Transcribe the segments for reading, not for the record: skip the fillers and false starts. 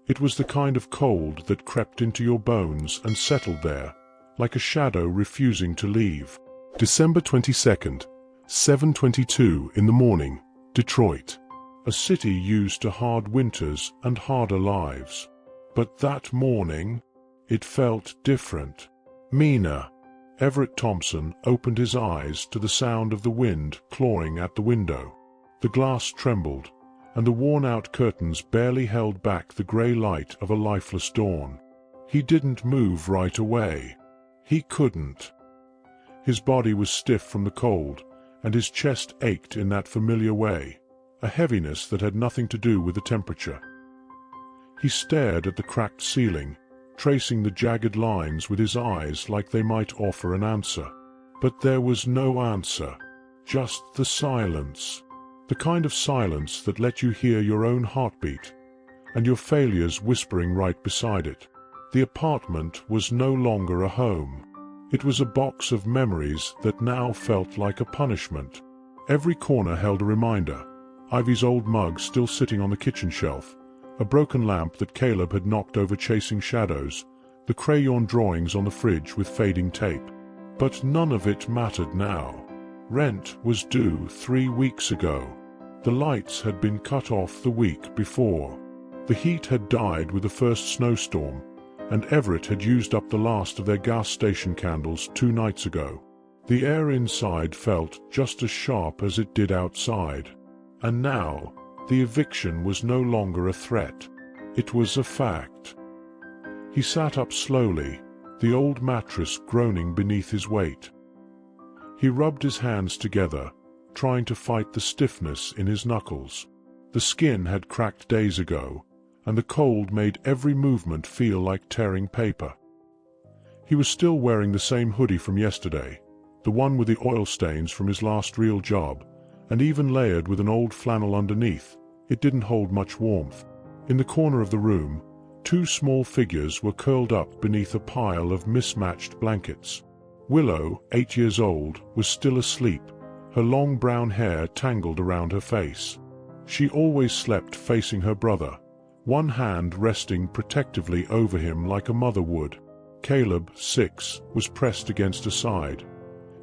It was the kind of cold that crept into your bones and settled there, like a shadow refusing to leave. December 22nd, 7:22 in the morning, Detroit. A city used to hard winters and harder lives. But that morning, it felt different. Mina. Everett Thompson opened his eyes to the sound of the wind clawing at the window. The glass trembled, and the worn-out curtains barely held back the grey light of a lifeless dawn. He didn't move right away. He couldn't. His body was stiff from the cold, and his chest ached in that familiar way, a heaviness that had nothing to do with the temperature. He stared at the cracked ceiling, tracing the jagged lines with his eyes like they might offer an answer. But there was no answer, just the silence. The kind of silence that let you hear your own heartbeat, and your failures whispering right beside it. The apartment was no longer a home. It was a box of memories that now felt like a punishment. Every corner held a reminder. Ivy's old mug still sitting on the kitchen shelf, a broken lamp that Caleb had knocked over chasing shadows, the crayon drawings on the fridge with fading tape. But none of it mattered now. Rent was due 3 weeks ago. The lights had been cut off the week before. The heat had died with the first snowstorm, and Everett had used up the last of their gas station candles 2 nights ago. The air inside felt just as sharp as it did outside. And now, the eviction was no longer a threat. It was a fact. He sat up slowly, the old mattress groaning beneath his weight. He rubbed his hands together, trying to fight the stiffness in his knuckles. The skin had cracked days ago, and the cold made every movement feel like tearing paper. He was still wearing the same hoodie from yesterday, the one with the oil stains from his last real job, and even layered with an old flannel underneath, it didn't hold much warmth. In the corner of the room, 2 small figures were curled up beneath a pile of mismatched blankets. Willow, 8 years old, was still asleep, her long brown hair tangled around her face. She always slept facing her brother, one hand resting protectively over him like a mother would. Caleb, 6, was pressed against her side,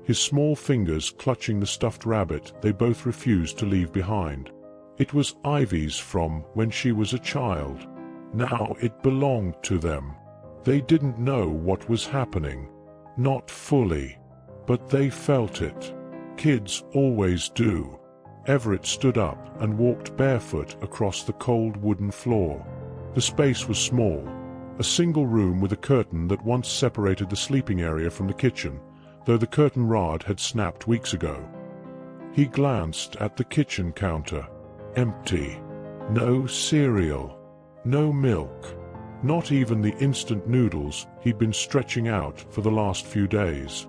his small fingers clutching the stuffed rabbit they both refused to leave behind. It was Ivy's from when she was a child. Now it belonged to them. They didn't know what was happening. Not fully. But they felt it. Kids always do. Everett stood up and walked barefoot across the cold wooden floor. The space was small, a single room with a curtain that once separated the sleeping area from the kitchen, though the curtain rod had snapped weeks ago. He glanced at the kitchen counter. Empty. No cereal. No milk. Not even the instant noodles he'd been stretching out for the last few days.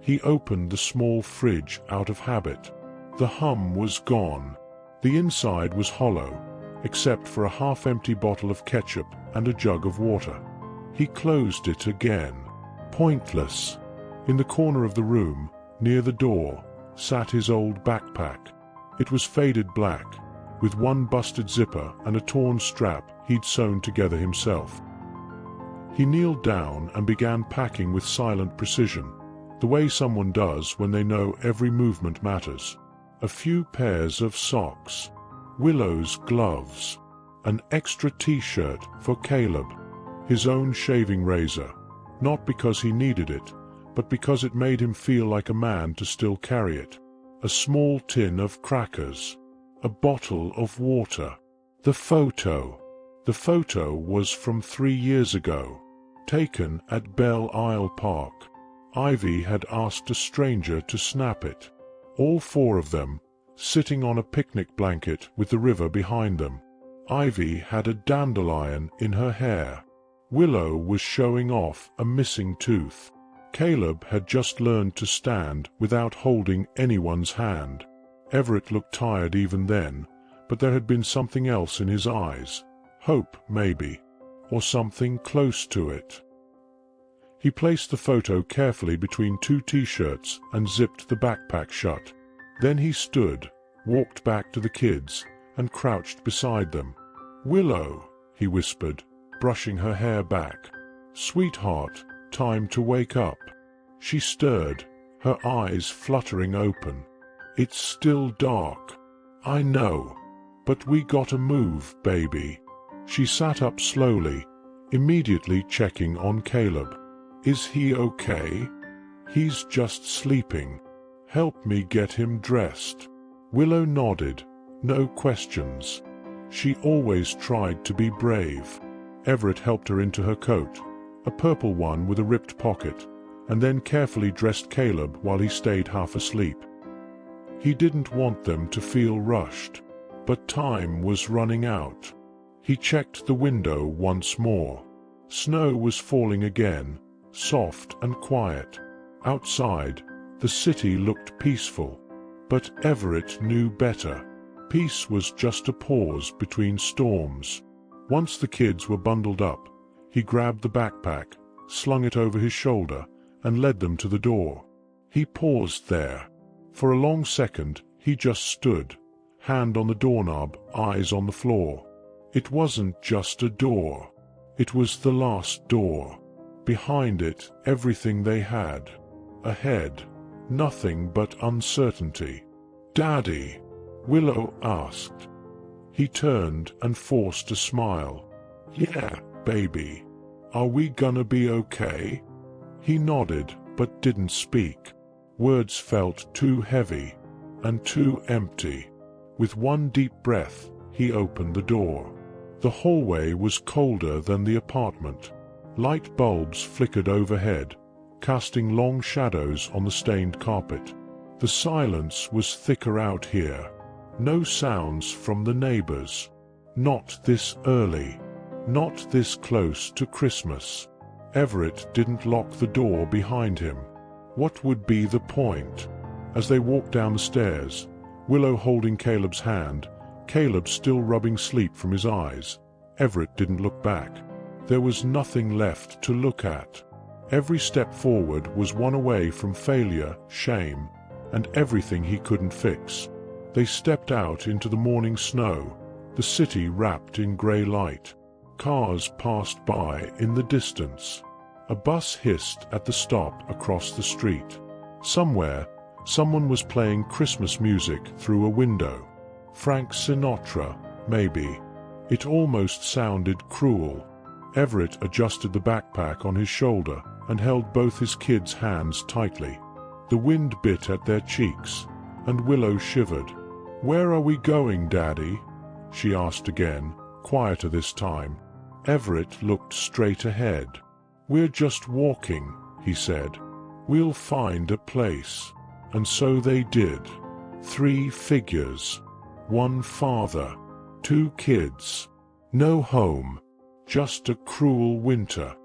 He opened the small fridge out of habit. The hum was gone. The inside was hollow, except for a half-empty bottle of ketchup and a jug of water. He closed it again. Pointless. In the corner of the room, near the door, sat his old backpack. It was faded black, with one busted zipper and a torn strap he'd sewn together himself. He kneeled down and began packing with silent precision, the way someone does when they know every movement matters. A few pairs of socks, Willow's gloves, an extra t-shirt for Caleb, his own shaving razor, not because he needed it, but because it made him feel like a man to still carry it, a small tin of crackers, a bottle of water. The photo. The photo was from 3 years ago, taken at Belle Isle Park. Ivy had asked a stranger to snap it. All 4 of them, sitting on a picnic blanket with the river behind them. Ivy had a dandelion in her hair. Willow was showing off a missing tooth. Caleb had just learned to stand without holding anyone's hand. Everett looked tired even then, but there had been something else in his eyes. Hope, maybe, or something close to it. He placed the photo carefully between 2 t-shirts and zipped the backpack shut. Then he stood, walked back to the kids, and crouched beside them. "Willow," he whispered, brushing her hair back. "Sweetheart, time to wake up." She stirred, her eyes fluttering open. "It's still dark." "I know. But we gotta move, baby." She sat up slowly, immediately checking on Caleb. "Is he okay?" "He's just sleeping. Help me get him dressed." Willow nodded, no questions. She always tried to be brave. Everett helped her into her coat, a purple one with a ripped pocket, and then carefully dressed Caleb while he stayed half asleep. He didn't want them to feel rushed, but time was running out. He checked the window once more. Snow was falling again, soft and quiet. Outside, the city looked peaceful, but Everett knew better. Peace was just a pause between storms. Once the kids were bundled up, he grabbed the backpack, slung it over his shoulder, and led them to the door. He paused there. For a long second, he just stood, hand on the doorknob, eyes on the floor. It wasn't just a door. It was the last door. Behind it, everything they had. Ahead, nothing but uncertainty. "Daddy?" Willow asked. He turned and forced a smile. "Yeah, baby. Are we gonna be okay?" He nodded, but didn't speak. Words felt too heavy and too empty. With one deep breath, he opened the door. The hallway was colder than the apartment. Light bulbs flickered overhead, casting long shadows on the stained carpet. The silence was thicker out here. No sounds from the neighbors. Not this early. Not this close to Christmas. Everett didn't lock the door behind him. What would be the point? As they walked down the stairs, Willow holding Caleb's hand, Caleb still rubbing sleep from his eyes, Everett didn't look back. There was nothing left to look at. Every step forward was one away from failure, shame, and everything he couldn't fix. They stepped out into the morning snow, the city wrapped in grey light. Cars passed by in the distance. A bus hissed at the stop across the street. Somewhere, someone was playing Christmas music through a window. Frank Sinatra, maybe. It almost sounded cruel. Everett adjusted the backpack on his shoulder and held both his kids' hands tightly. The wind bit at their cheeks, and Willow shivered. "Where are we going, Daddy?" she asked again, quieter this time. Everett looked straight ahead. "We're just walking," he said. "We'll find a place." And so they did. 3 figures. 1 father. 2 kids. No home. Just a cruel winter.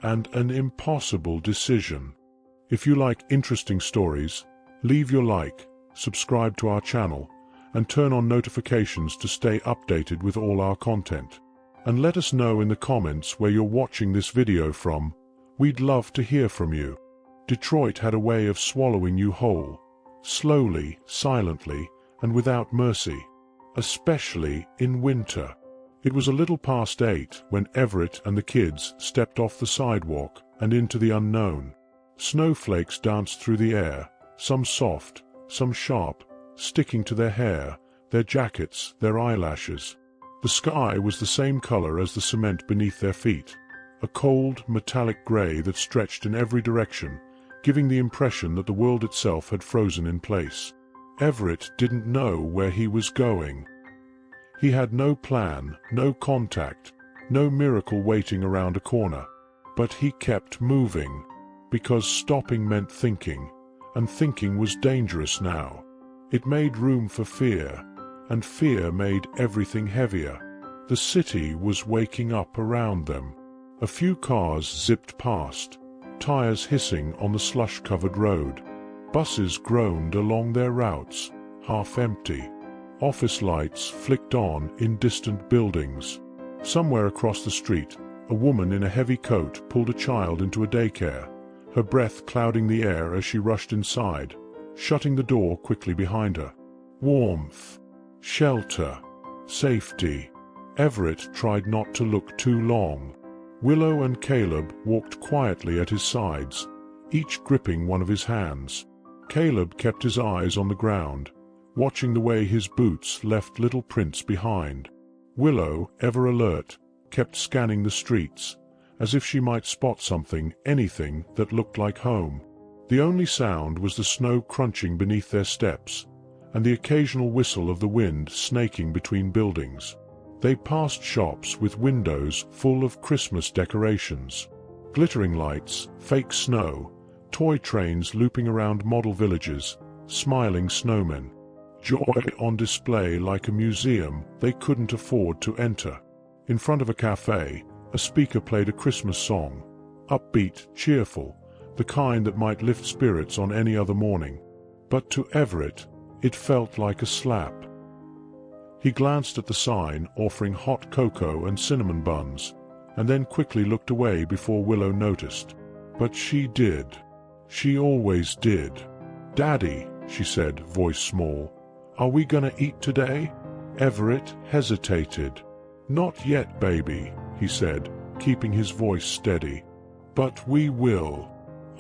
And an impossible decision. If you like interesting stories, leave your like, subscribe to our channel, and turn on notifications to stay updated with all our content. And let us know in the comments where you're watching this video from. We'd love to hear from you. Detroit had a way of swallowing you whole, slowly, silently, and without mercy, especially in winter. It was a little past 8 when Everett and the kids stepped off the sidewalk and into the unknown. Snowflakes danced through the air, some soft, some sharp, sticking to their hair, their jackets, their eyelashes. The sky was the same color as the cement beneath their feet, a cold, metallic gray that stretched in every direction, giving the impression that the world itself had frozen in place. Everett didn't know where he was going. He had no plan, no contact, no miracle waiting around a corner. But he kept moving, because stopping meant thinking, and thinking was dangerous now. It made room for fear, and fear made everything heavier. The city was waking up around them. A few cars zipped past, tires hissing on the slush-covered road. Buses groaned along their routes, half empty. Office lights flicked on in distant buildings. Somewhere across the street, a woman in a heavy coat pulled a child into a daycare, her breath clouding the air as she rushed inside, shutting the door quickly behind her. Warmth, shelter, safety. Everett tried not to look too long. Willow and Caleb walked quietly at his sides, each gripping one of his hands. Caleb kept his eyes on the ground, watching the way his boots left little prints behind. Willow, ever alert, kept scanning the streets, as if she might spot something, anything that looked like home. The only sound was the snow crunching beneath their steps, and the occasional whistle of the wind snaking between buildings. They passed shops with windows full of Christmas decorations. Glittering lights, fake snow, toy trains looping around model villages, smiling snowmen. Joy on display like a museum they couldn't afford to enter. In front of a cafe, a speaker played a Christmas song, upbeat, cheerful, the kind that might lift spirits on any other morning. But to Everett, it felt like a slap. He glanced at the sign offering hot cocoa and cinnamon buns, and then quickly looked away before Willow noticed. But she did. She always did. "Daddy," she said, voice small, "are we gonna eat today?" Everett hesitated. "Not yet, baby," he said, keeping his voice steady. "But we will.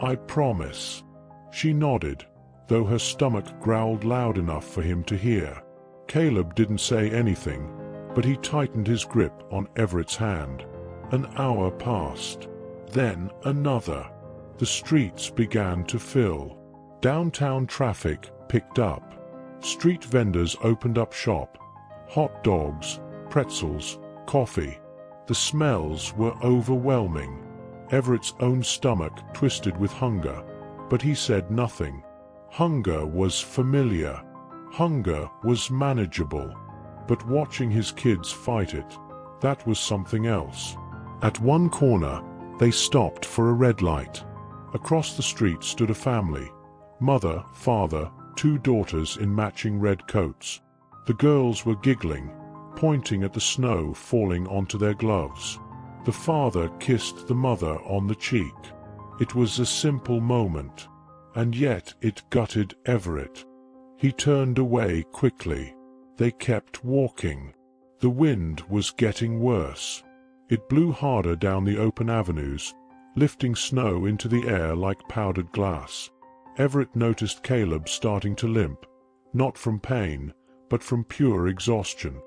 I promise." She nodded, though her stomach growled loud enough for him to hear. Caleb didn't say anything, but he tightened his grip on Everett's hand. An hour passed. Then another. The streets began to fill. Downtown traffic picked up. Street vendors opened up shop. Hot dogs, pretzels, coffee. The smells were overwhelming. Everett's own stomach twisted with hunger, but he said nothing. Hunger was familiar. Hunger was manageable. But watching his kids fight it, that was something else. At one corner, they stopped for a red light. Across the street stood a family. Mother, father, 2 daughters in matching red coats. The girls were giggling, pointing at the snow falling onto their gloves. The father kissed the mother on the cheek. It was a simple moment, and yet it gutted Everett. He turned away quickly. They kept walking. The wind was getting worse. It blew harder down the open avenues, lifting snow into the air like powdered glass. Everett noticed Caleb starting to limp, not from pain, but from pure exhaustion.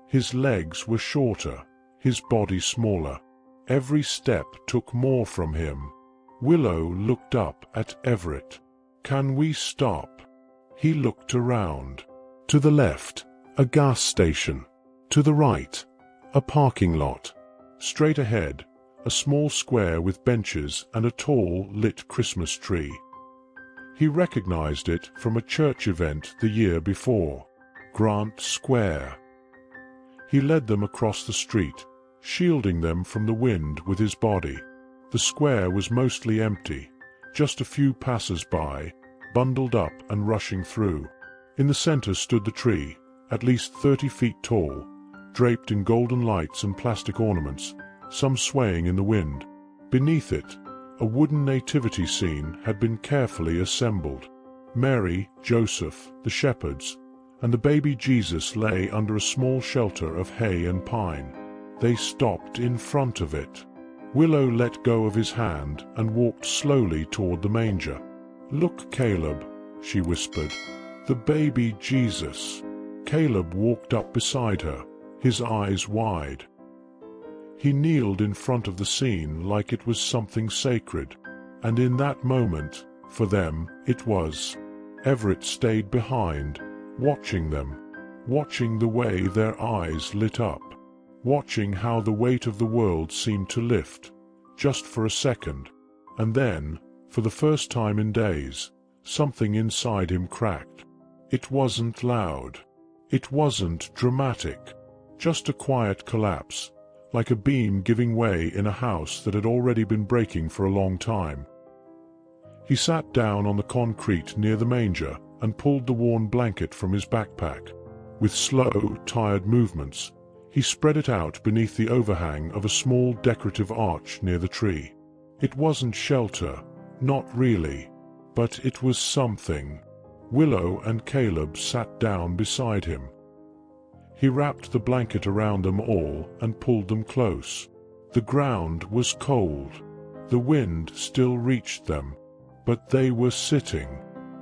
His legs were shorter, his body smaller. Every step took more from him. Willow looked up at Everett. "Can we stop?" He looked around. To the left, a gas station. To the right, a parking lot. Straight ahead, a small square with benches and a tall, lit Christmas tree. He recognized it from a church event the year before. Grant Square. He led them across the street, shielding them from the wind with his body. The square was mostly empty, just a few passers-by, bundled up and rushing through. In the center stood the tree, at least 30 feet tall, draped in golden lights and plastic ornaments, some swaying in the wind. Beneath it, a wooden nativity scene had been carefully assembled. Mary, Joseph, the shepherds, and the baby Jesus lay under a small shelter of hay and pine. They stopped in front of it. Willow let go of his hand and walked slowly toward the manger. "Look, Caleb," she whispered. "The baby Jesus." Caleb walked up beside her, his eyes wide. He kneeled in front of the scene like it was something sacred, and in that moment, for them, it was. Everett stayed behind, watching them, watching the way their eyes lit up, watching how the weight of the world seemed to lift, just for a second, and then, for the first time in days, something inside him cracked. It wasn't loud. It wasn't dramatic. Just a quiet collapse, like a beam giving way in a house that had already been breaking for a long time. He sat down on the concrete near the manger and pulled the worn blanket from his backpack. With slow, tired movements, he spread it out beneath the overhang of a small decorative arch near the tree. It wasn't shelter, not really, but it was something. Willow and Caleb sat down beside him. He wrapped the blanket around them all and pulled them close. The ground was cold. The wind still reached them. But they were sitting.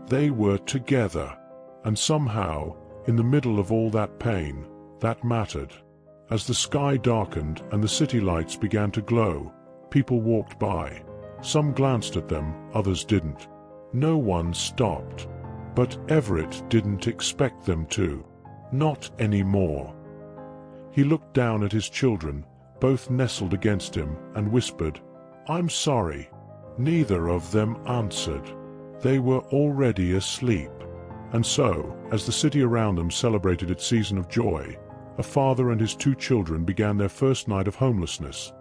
They were together. And somehow, in the middle of all that pain, that mattered. As the sky darkened and the city lights began to glow, people walked by. Some glanced at them, others didn't. No one stopped. But Everett didn't expect them to. Not anymore. He looked down at his children, both nestled against him, and whispered, "I'm sorry." Neither of them answered. They were already asleep. And so, as the city around them celebrated its season of joy, a father and his 2 children began their first night of homelessness.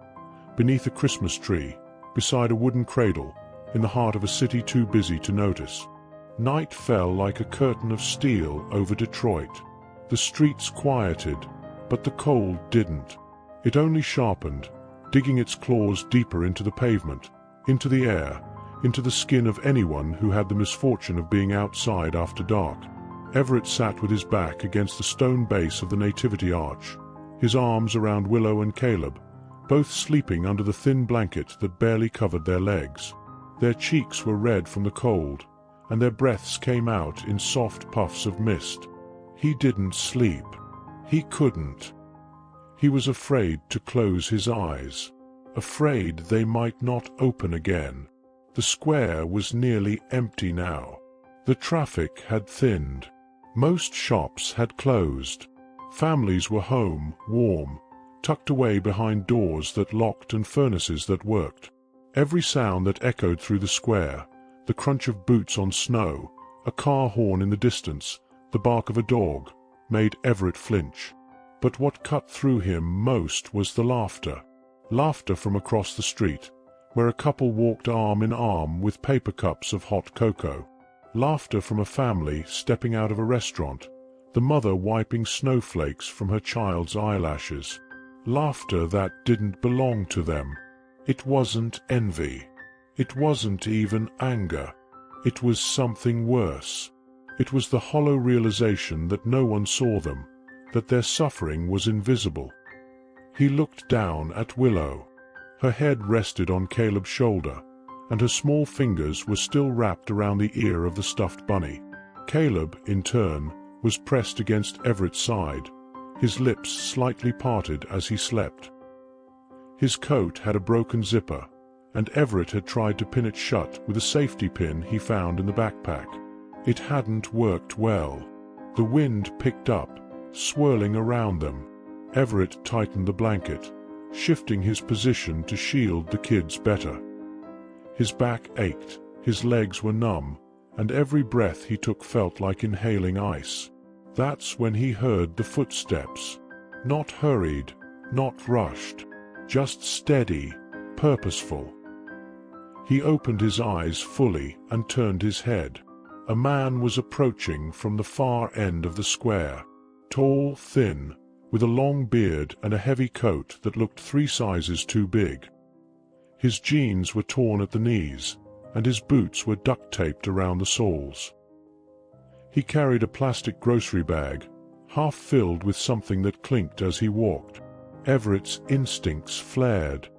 Beneath a Christmas tree, beside a wooden cradle, in the heart of a city too busy to notice. Night fell like a curtain of steel over Detroit. The streets quieted, but the cold didn't. It only sharpened, digging its claws deeper into the pavement, into the air, into the skin of anyone who had the misfortune of being outside after dark. Everett sat with his back against the stone base of the Nativity Arch, his arms around Willow and Caleb, both sleeping under the thin blanket that barely covered their legs. Their cheeks were red from the cold, and their breaths came out in soft puffs of mist. He didn't sleep. He couldn't. He was afraid to close his eyes, afraid they might not open again. The square was nearly empty now. The traffic had thinned. Most shops had closed. Families were home, warm, tucked away behind doors that locked and furnaces that worked. Every sound that echoed through the square, the crunch of boots on snow, a car horn in the distance, the bark of a dog, made Everett flinch. But what cut through him most was the laughter. Laughter from across the street, where a couple walked arm in arm with paper cups of hot cocoa. Laughter from a family stepping out of a restaurant, the mother wiping snowflakes from her child's eyelashes. Laughter that didn't belong to them. It wasn't envy. It wasn't even anger. It was something worse. It was the hollow realization that no one saw them, that their suffering was invisible. He looked down at Willow. Her head rested on Caleb's shoulder, and her small fingers were still wrapped around the ear of the stuffed bunny. Caleb, in turn, was pressed against Everett's side, his lips slightly parted as he slept. His coat had a broken zipper, and Everett had tried to pin it shut with a safety pin he found in the backpack. It hadn't worked well. The wind picked up, swirling around them. Everett tightened the blanket, shifting his position to shield the kids better. His back ached, his legs were numb, and every breath he took felt like inhaling ice. That's when he heard the footsteps. Not hurried, not rushed, just steady, purposeful. He opened his eyes fully and turned his head. A man was approaching from the far end of the square. Tall, thin, with a long beard and a heavy coat that looked 3 sizes too big. His jeans were torn at the knees, and his boots were duct-taped around the soles. He carried a plastic grocery bag, half filled with something that clinked as he walked. Everett's instincts flared.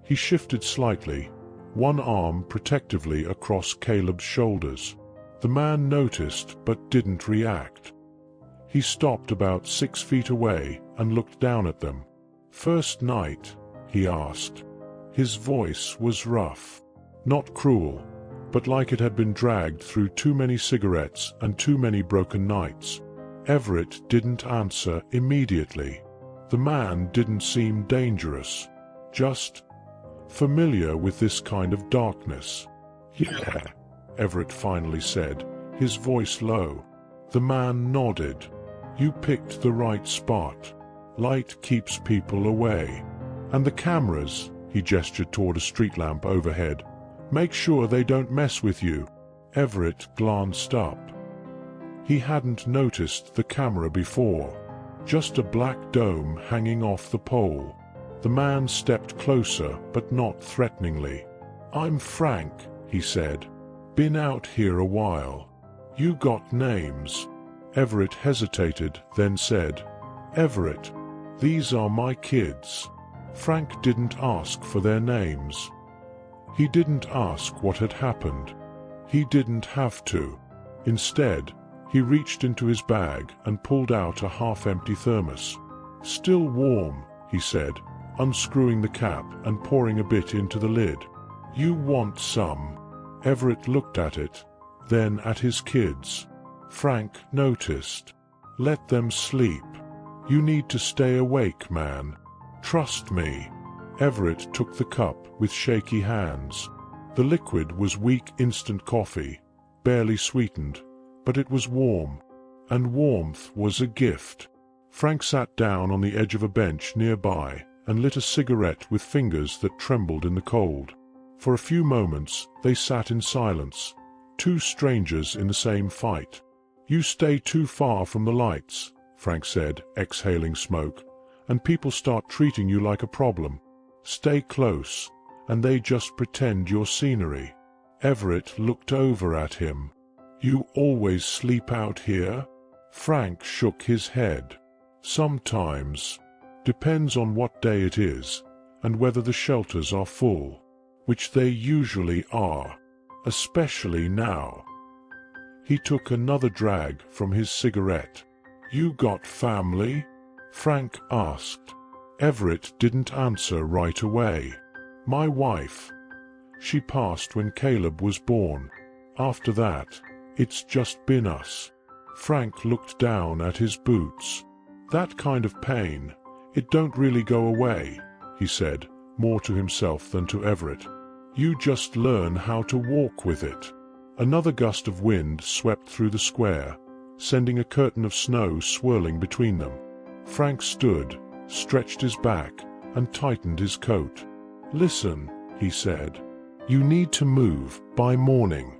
He shifted slightly, one arm protectively across Caleb's shoulders. The man noticed but didn't react. He stopped about 6 feet away and looked down at them. "First night?" he asked. His voice was rough. Not cruel, but like it had been dragged through too many cigarettes and too many broken nights. Everett didn't answer immediately. The man didn't seem dangerous, just familiar with this kind of darkness. "Yeah," Everett finally said, his voice low. The man nodded. "You picked the right spot. Light keeps people away. And the cameras," he gestured toward a street lamp overhead. "Make sure they don't mess with you." Everett glanced up. He hadn't noticed the camera before, just a black dome hanging off the pole. The man stepped closer, but not threateningly. "I'm Frank," he said. "Been out here a while. You got names?" Everett hesitated, then said, "Everett. These are my kids." Frank didn't ask for their names. He didn't ask what had happened. He didn't have to. Instead, he reached into his bag and pulled out a half-empty thermos. "Still warm," he said, unscrewing the cap and pouring a bit into the lid. "You want some?" Everett looked at it, then at his kids. Frank noticed. "Let them sleep. You need to stay awake, man. Trust me." Everett took the cup with shaky hands. The liquid was weak instant coffee, barely sweetened, but it was warm, and warmth was a gift. Frank sat down on the edge of a bench nearby and lit a cigarette with fingers that trembled in the cold. For a few moments they sat in silence, two strangers in the same fight. "You stay too far from the lights," Frank said, exhaling smoke, "and people start treating you like a problem. Stay close, and they just pretend you're scenery." Everett looked over at him. "You always sleep out here?" Frank shook his head. "Sometimes. Depends on what day it is, and whether the shelters are full. Which they usually are. Especially now." He took another drag from his cigarette. "You got family?" Frank asked. Everett didn't answer right away. "My wife. She passed when Caleb was born. After that, it's just been us." Frank looked down at his boots. "That kind of pain, it don't really go away," he said, more to himself than to Everett. "You just learn how to walk with it." Another gust of wind swept through the square, sending a curtain of snow swirling between them. Frank stood, stretched his back, and tightened his coat. "Listen," he said. "You need to move by morning.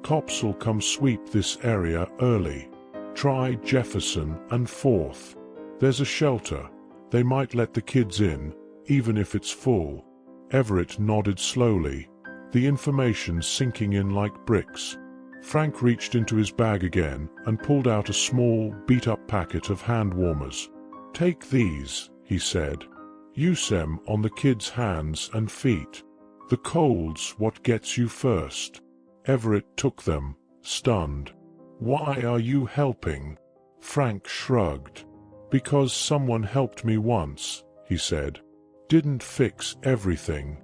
Cops'll come sweep this area early. Try Jefferson and 4th. There's a shelter. They might let the kids in, even if it's full." Everett nodded slowly, the information sinking in like bricks. Frank reached into his bag again and pulled out a small, beat-up packet of hand warmers. "Take these," he said. "Use them on the kids' hands and feet. The cold's what gets you first." Everett took them, stunned. "Why are you helping?" Frank shrugged. "Because someone helped me once," he said. "Didn't fix everything,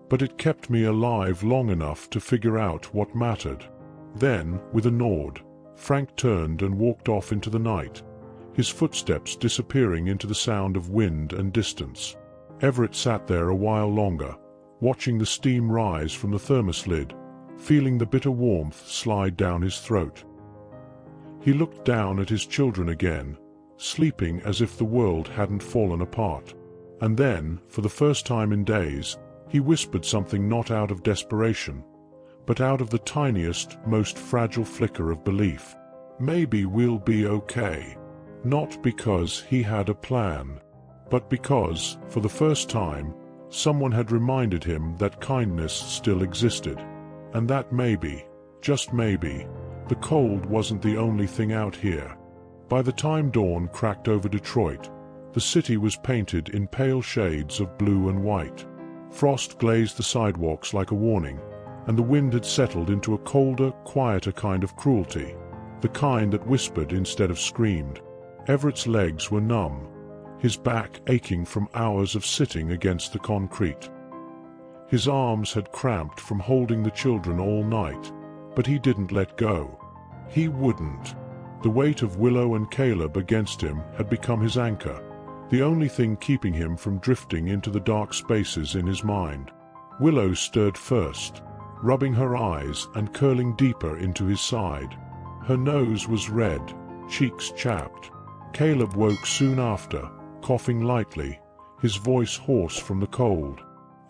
but it kept me alive long enough to figure out what mattered." Then, with a nod, Frank turned and walked off into the night, his footsteps disappearing into the sound of wind and distance. Everett sat there a while longer, watching the steam rise from the thermos lid, feeling the bitter warmth slide down his throat. He looked down at his children again, sleeping as if the world hadn't fallen apart. And then, for the first time in days, he whispered something not out of desperation, but out of the tiniest, most fragile flicker of belief. "Maybe we'll be okay." Not because he had a plan, but because, for the first time, someone had reminded him that kindness still existed, and that maybe, just maybe, the cold wasn't the only thing out here. By the time dawn cracked over Detroit, the city was painted in pale shades of blue and white. Frost glazed the sidewalks like a warning, and the wind had settled into a colder, quieter kind of cruelty, the kind that whispered instead of screamed. Everett's legs were numb, his back aching from hours of sitting against the concrete. His arms had cramped from holding the children all night, but he didn't let go. He wouldn't. The weight of Willow and Caleb against him had become his anchor, the only thing keeping him from drifting into the dark spaces in his mind. Willow stirred first, rubbing her eyes and curling deeper into his side. Her nose was red, cheeks chapped. Caleb woke soon after, coughing lightly, his voice hoarse from the cold.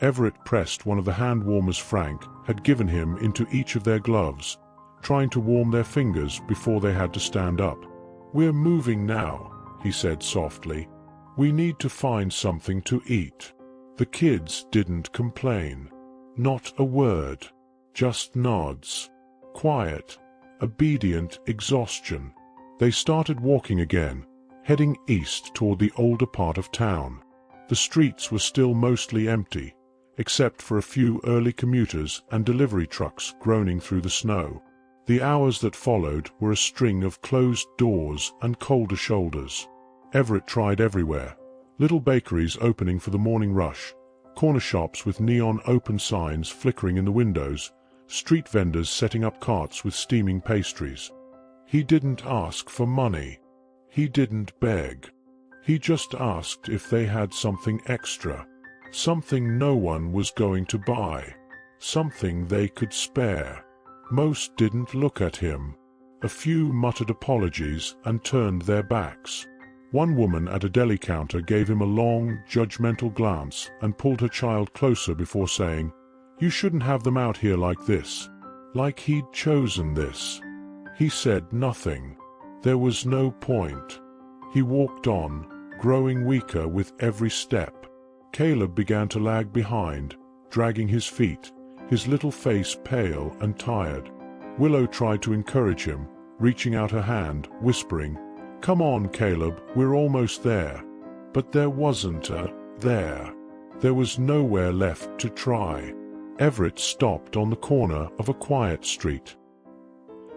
Everett pressed one of the hand warmers Frank had given him into each of their gloves, trying to warm their fingers before they had to stand up. "We're moving now," he said softly. "We need to find something to eat." The kids didn't complain. Not a word. Just nods. Quiet, obedient exhaustion. They started walking again, heading east toward the older part of town. The streets were still mostly empty, except for a few early commuters and delivery trucks groaning through the snow. The hours that followed were a string of closed doors and colder shoulders. Everett tried everywhere. Little bakeries opening for the morning rush, corner shops with neon open signs flickering in the windows, street vendors setting up carts with steaming pastries. He didn't ask for money. He didn't beg. He just asked if they had something extra. Something no one was going to buy. Something they could spare. Most didn't look at him. A few muttered apologies and turned their backs. One woman at a deli counter gave him a long, judgmental glance and pulled her child closer before saying, "You shouldn't have them out here like this." Like he'd chosen this. He said nothing. There was no point. He walked on, growing weaker with every step. Caleb began to lag behind, dragging his feet, his little face pale and tired. Willow tried to encourage him, reaching out her hand, whispering, "Come on, Caleb, we're almost there." But there wasn't a there. There was nowhere left to try. Everett stopped on the corner of a quiet street.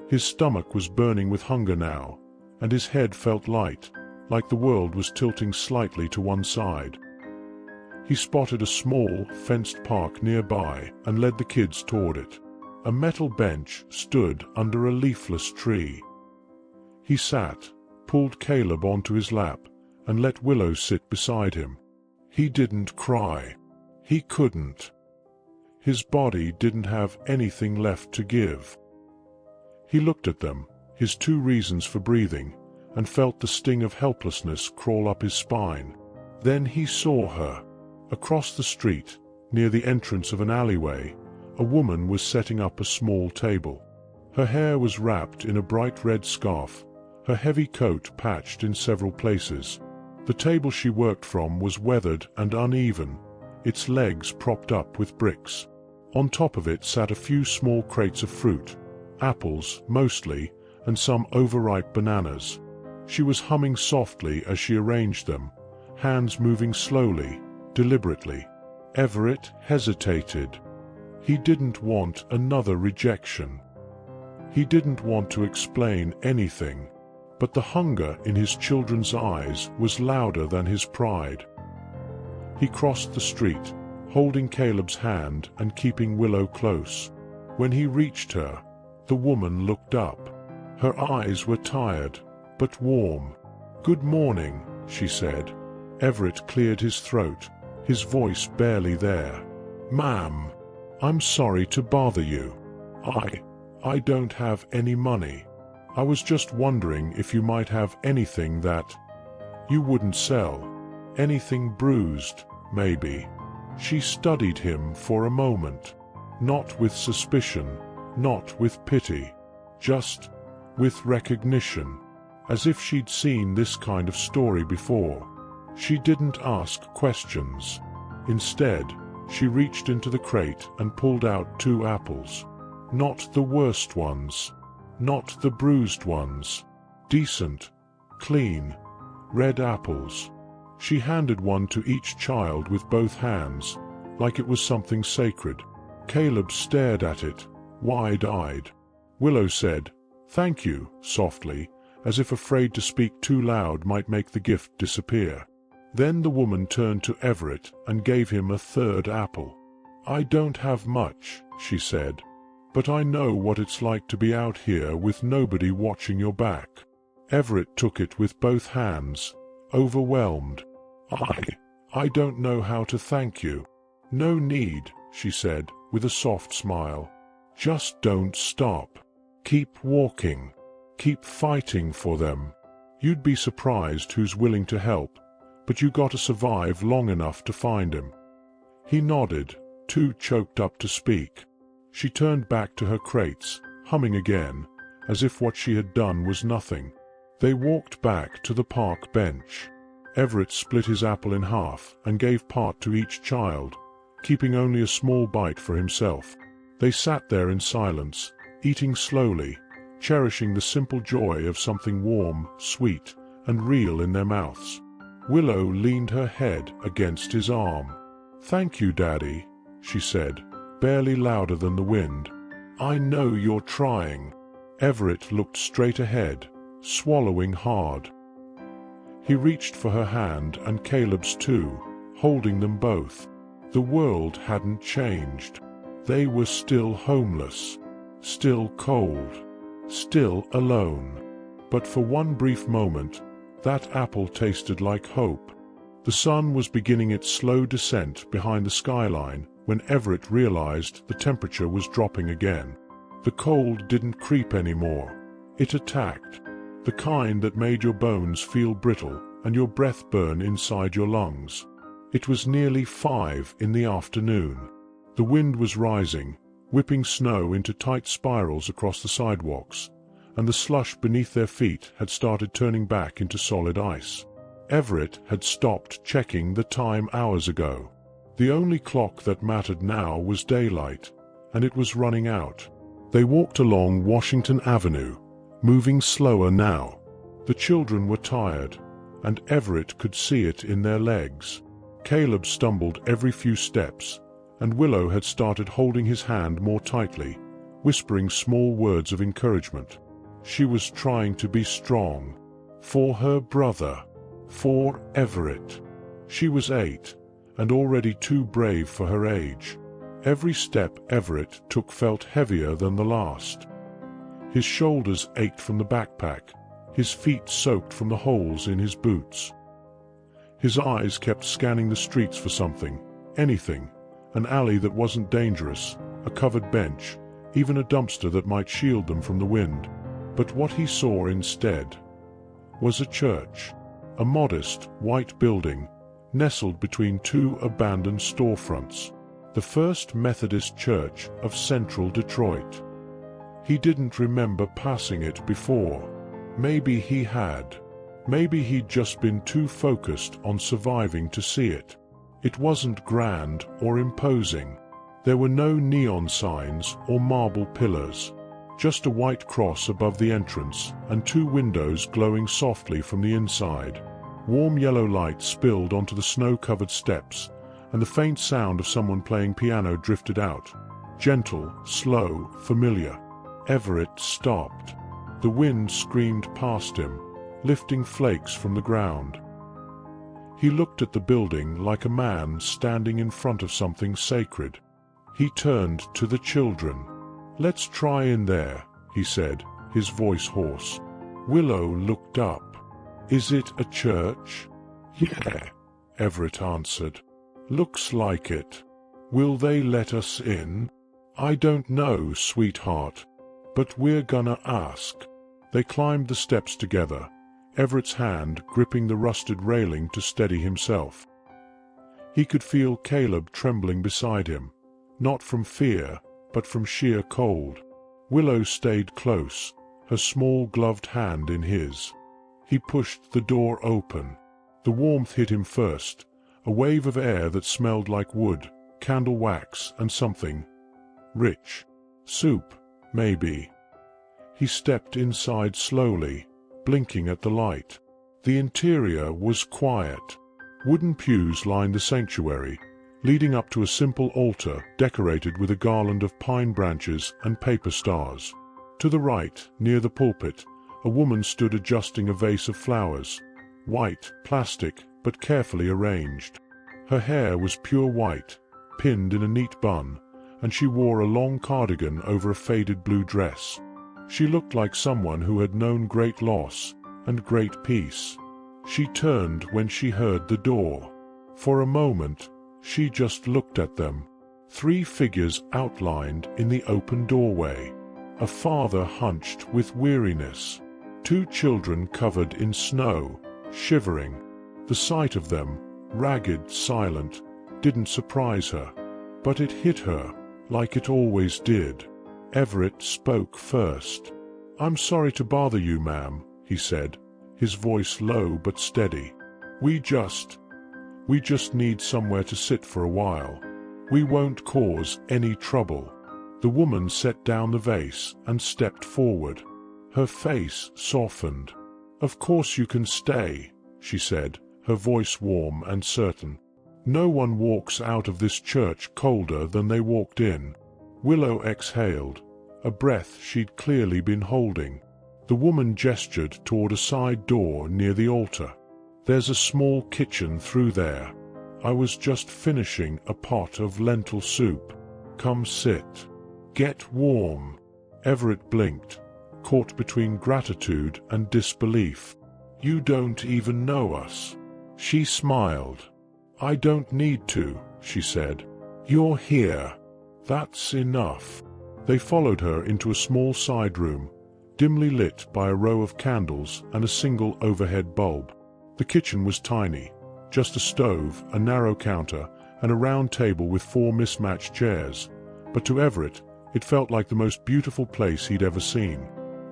His stomach was burning with hunger now, and his head felt light, like the world was tilting slightly to one side. He spotted a small, fenced park nearby and led the kids toward it. A metal bench stood under a leafless tree. He sat, pulled Caleb onto his lap, and let Willow sit beside him. He didn't cry. He couldn't. His body didn't have anything left to give. He looked at them, his two reasons for breathing, and felt the sting of helplessness crawl up his spine. Then he saw her. Across the street, near the entrance of an alleyway, a woman was setting up a small table. Her hair was wrapped in a bright red scarf, her heavy coat patched in several places. The table she worked from was weathered and uneven, its legs propped up with bricks. On top of it sat a few small crates of fruit, apples mostly, and some overripe bananas. She was humming softly as she arranged them, hands moving slowly, deliberately. Everett hesitated. He didn't want another rejection. He didn't want to explain anything, but the hunger in his children's eyes was louder than his pride. He crossed the street, holding Caleb's hand and keeping Willow close. When he reached her, the woman looked up. Her eyes were tired, but warm. "Good morning," she said. Everett cleared his throat, his voice barely there. "Ma'am, I'm sorry to bother you. I don't have any money. I was just wondering if you might have anything that you wouldn't sell. Anything bruised, maybe." She studied him for a moment. Not with suspicion, not with pity. Just with recognition. As if she'd seen this kind of story before. She didn't ask questions. Instead, she reached into the crate and pulled out 2 apples. Not the worst ones. Not the bruised ones. Decent, clean, red apples. She handed one to each child with both hands, like it was something sacred. Caleb stared at it, wide-eyed. Willow said, "Thank you," softly, as if afraid to speak too loud might make the gift disappear. Then the woman turned to Everett and gave him a 3rd apple. "I don't have much," she said, "but I know what it's like to be out here with nobody watching your back." Everett took it with both hands, overwhelmed. I don't know how to thank you." "No need," she said, with a soft smile. "Just don't stop. Keep walking. Keep fighting for them. You'd be surprised who's willing to help, but you gotta survive long enough to find him." He nodded, too choked up to speak. She turned back to her crates, humming again, as if what she had done was nothing. They walked back to the park bench. Everett split his apple in half and gave part to each child, keeping only a small bite for himself. They sat there in silence, eating slowly, cherishing the simple joy of something warm, sweet, and real in their mouths. Willow leaned her head against his arm. "Thank you, Daddy," she said, barely louder than the wind. "I know you're trying." Everett looked straight ahead, swallowing hard. He reached for her hand and Caleb's too, holding them both. The world hadn't changed. They were still homeless, still cold, still alone. But for one brief moment, that apple tasted like hope. The sun was beginning its slow descent behind the skyline when Everett realized the temperature was dropping again. The cold didn't creep anymore. It attacked. The kind that made your bones feel brittle and your breath burn inside your lungs. It was nearly 5 in the afternoon. The wind was rising, whipping snow into tight spirals across the sidewalks, and the slush beneath their feet had started turning back into solid ice. Everett had stopped checking the time hours ago. The only clock that mattered now was daylight, and it was running out. They walked along Washington Avenue, moving slower now. The children were tired, and Everett could see it in their legs. Caleb stumbled every few steps, and Willow had started holding his hand more tightly, whispering small words of encouragement. She was trying to be strong. For her brother. For Everett. She was 8, and already too brave for her age. Every step Everett took felt heavier than the last. His shoulders ached from the backpack, his feet soaked from the holes in his boots. His eyes kept scanning the streets for something, anything, an alley that wasn't dangerous, a covered bench, even a dumpster that might shield them from the wind. But what he saw instead was a church, a modest, white building, nestled between 2 abandoned storefronts, the First Methodist Church of Central Detroit. He didn't remember passing it before. Maybe he had. Maybe he'd just been too focused on surviving to see it. It wasn't grand or imposing. There were no neon signs or marble pillars. Just a white cross above the entrance and 2 windows glowing softly from the inside. Warm yellow light spilled onto the snow-covered steps, and the faint sound of someone playing piano drifted out. Gentle, slow, familiar. Everett stopped. The wind screamed past him, lifting flakes from the ground. He looked at the building like a man standing in front of something sacred. He turned to the children. "Let's try in there," he said, his voice hoarse. Willow looked up. "Is it a church?" "Yeah," Everett answered. "Looks like it. Will they let us in?" "I don't know, sweetheart. But we're gonna ask." They climbed the steps together, Everett's hand gripping the rusted railing to steady himself. He could feel Caleb trembling beside him, not from fear, but from sheer cold. Willow stayed close, her small gloved hand in his. He pushed the door open. The warmth hit him first, a wave of air that smelled like wood, candle wax, and something rich. Soup, maybe. He stepped inside slowly, blinking at the light. The interior was quiet. Wooden pews lined the sanctuary, leading up to a simple altar decorated with a garland of pine branches and paper stars. To the right, near the pulpit, a woman stood adjusting a vase of flowers, white, plastic, but carefully arranged. Her hair was pure white, pinned in a neat bun, and she wore a long cardigan over a faded blue dress. She looked like someone who had known great loss and great peace. She turned when she heard the door. For a moment, she just looked at them. 3 figures outlined in the open doorway. A father hunched with weariness. 2 children covered in snow, shivering. The sight of them, ragged, silent, didn't surprise her. But it hit her, like it always did. Everett spoke first. "I'm sorry to bother you, ma'am," he said, his voice low but steady. We just need somewhere to sit for a while. We won't cause any trouble." The woman set down the vase and stepped forward. Her face softened. "Of course you can stay," she said, her voice warm and certain. "No one walks out of this church colder than they walked in." Willow exhaled, a breath she'd clearly been holding. The woman gestured toward a side door near the altar. "There's a small kitchen through there. I was just finishing a pot of lentil soup. Come sit. Get warm." Everett blinked, caught between gratitude and disbelief. "You don't even know us." She smiled. "I don't need to," she said. "You're here. That's enough." They followed her into a small side room, dimly lit by a row of candles and a single overhead bulb. The kitchen was tiny, just a stove, a narrow counter, and a round table with 4 mismatched chairs, but to Everett, it felt like the most beautiful place he'd ever seen.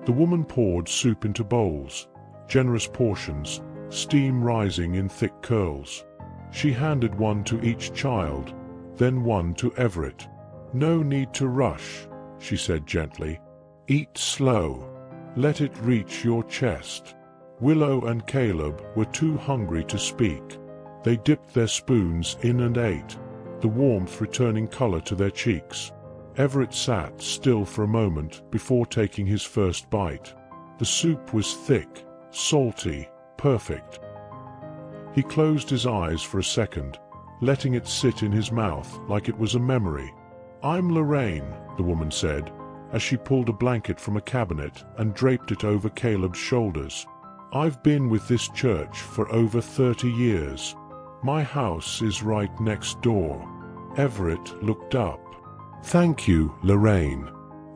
The woman poured soup into bowls, generous portions, steam rising in thick curls. She handed one to each child, then one to Everett. "No need to rush," she said gently. "Eat slow. Let it reach your chest." Willow and Caleb were too hungry to speak. They dipped their spoons in and ate, the warmth returning color to their cheeks. Everett sat still for a moment before taking his first bite. The soup was thick, salty, perfect. He closed his eyes for a second, letting it sit in his mouth like it was a memory. "I'm Lorraine," the woman said, as she pulled a blanket from a cabinet and draped it over Caleb's shoulders. "I've been with this church for over 30 years. My house is right next door." Everett looked up. "Thank you, Lorraine.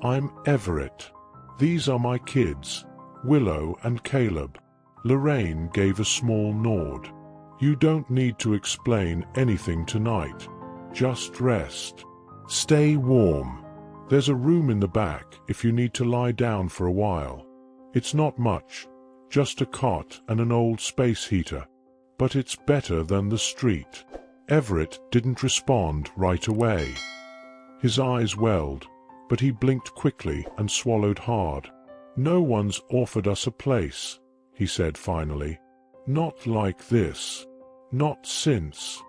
I'm Everett. These are my kids, Willow and Caleb." Lorraine gave a small nod. "You don't need to explain anything tonight. Just rest. Stay warm. There's a room in the back if you need to lie down for a while. It's not much, just a cot and an old space heater, but it's better than the street." Everett didn't respond right away. His eyes welled, but he blinked quickly and swallowed hard. "No one's offered us a place," he said finally. "Not like this. Not since."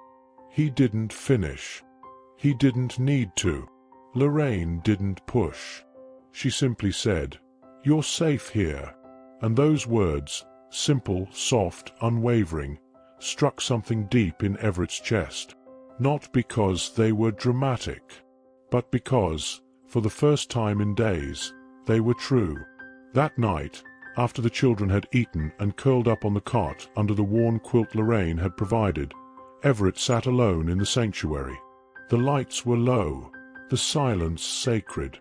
He didn't finish. He didn't need to. Lorraine didn't push. She simply said, "You're safe here." And those words, simple, soft, unwavering, struck something deep in Everett's chest. Not because they were dramatic, but because, for the first time in days, they were true. That night, after the children had eaten and curled up on the cot under the worn quilt Lorraine had provided, Everett sat alone in the sanctuary. The lights were low, the silence sacred.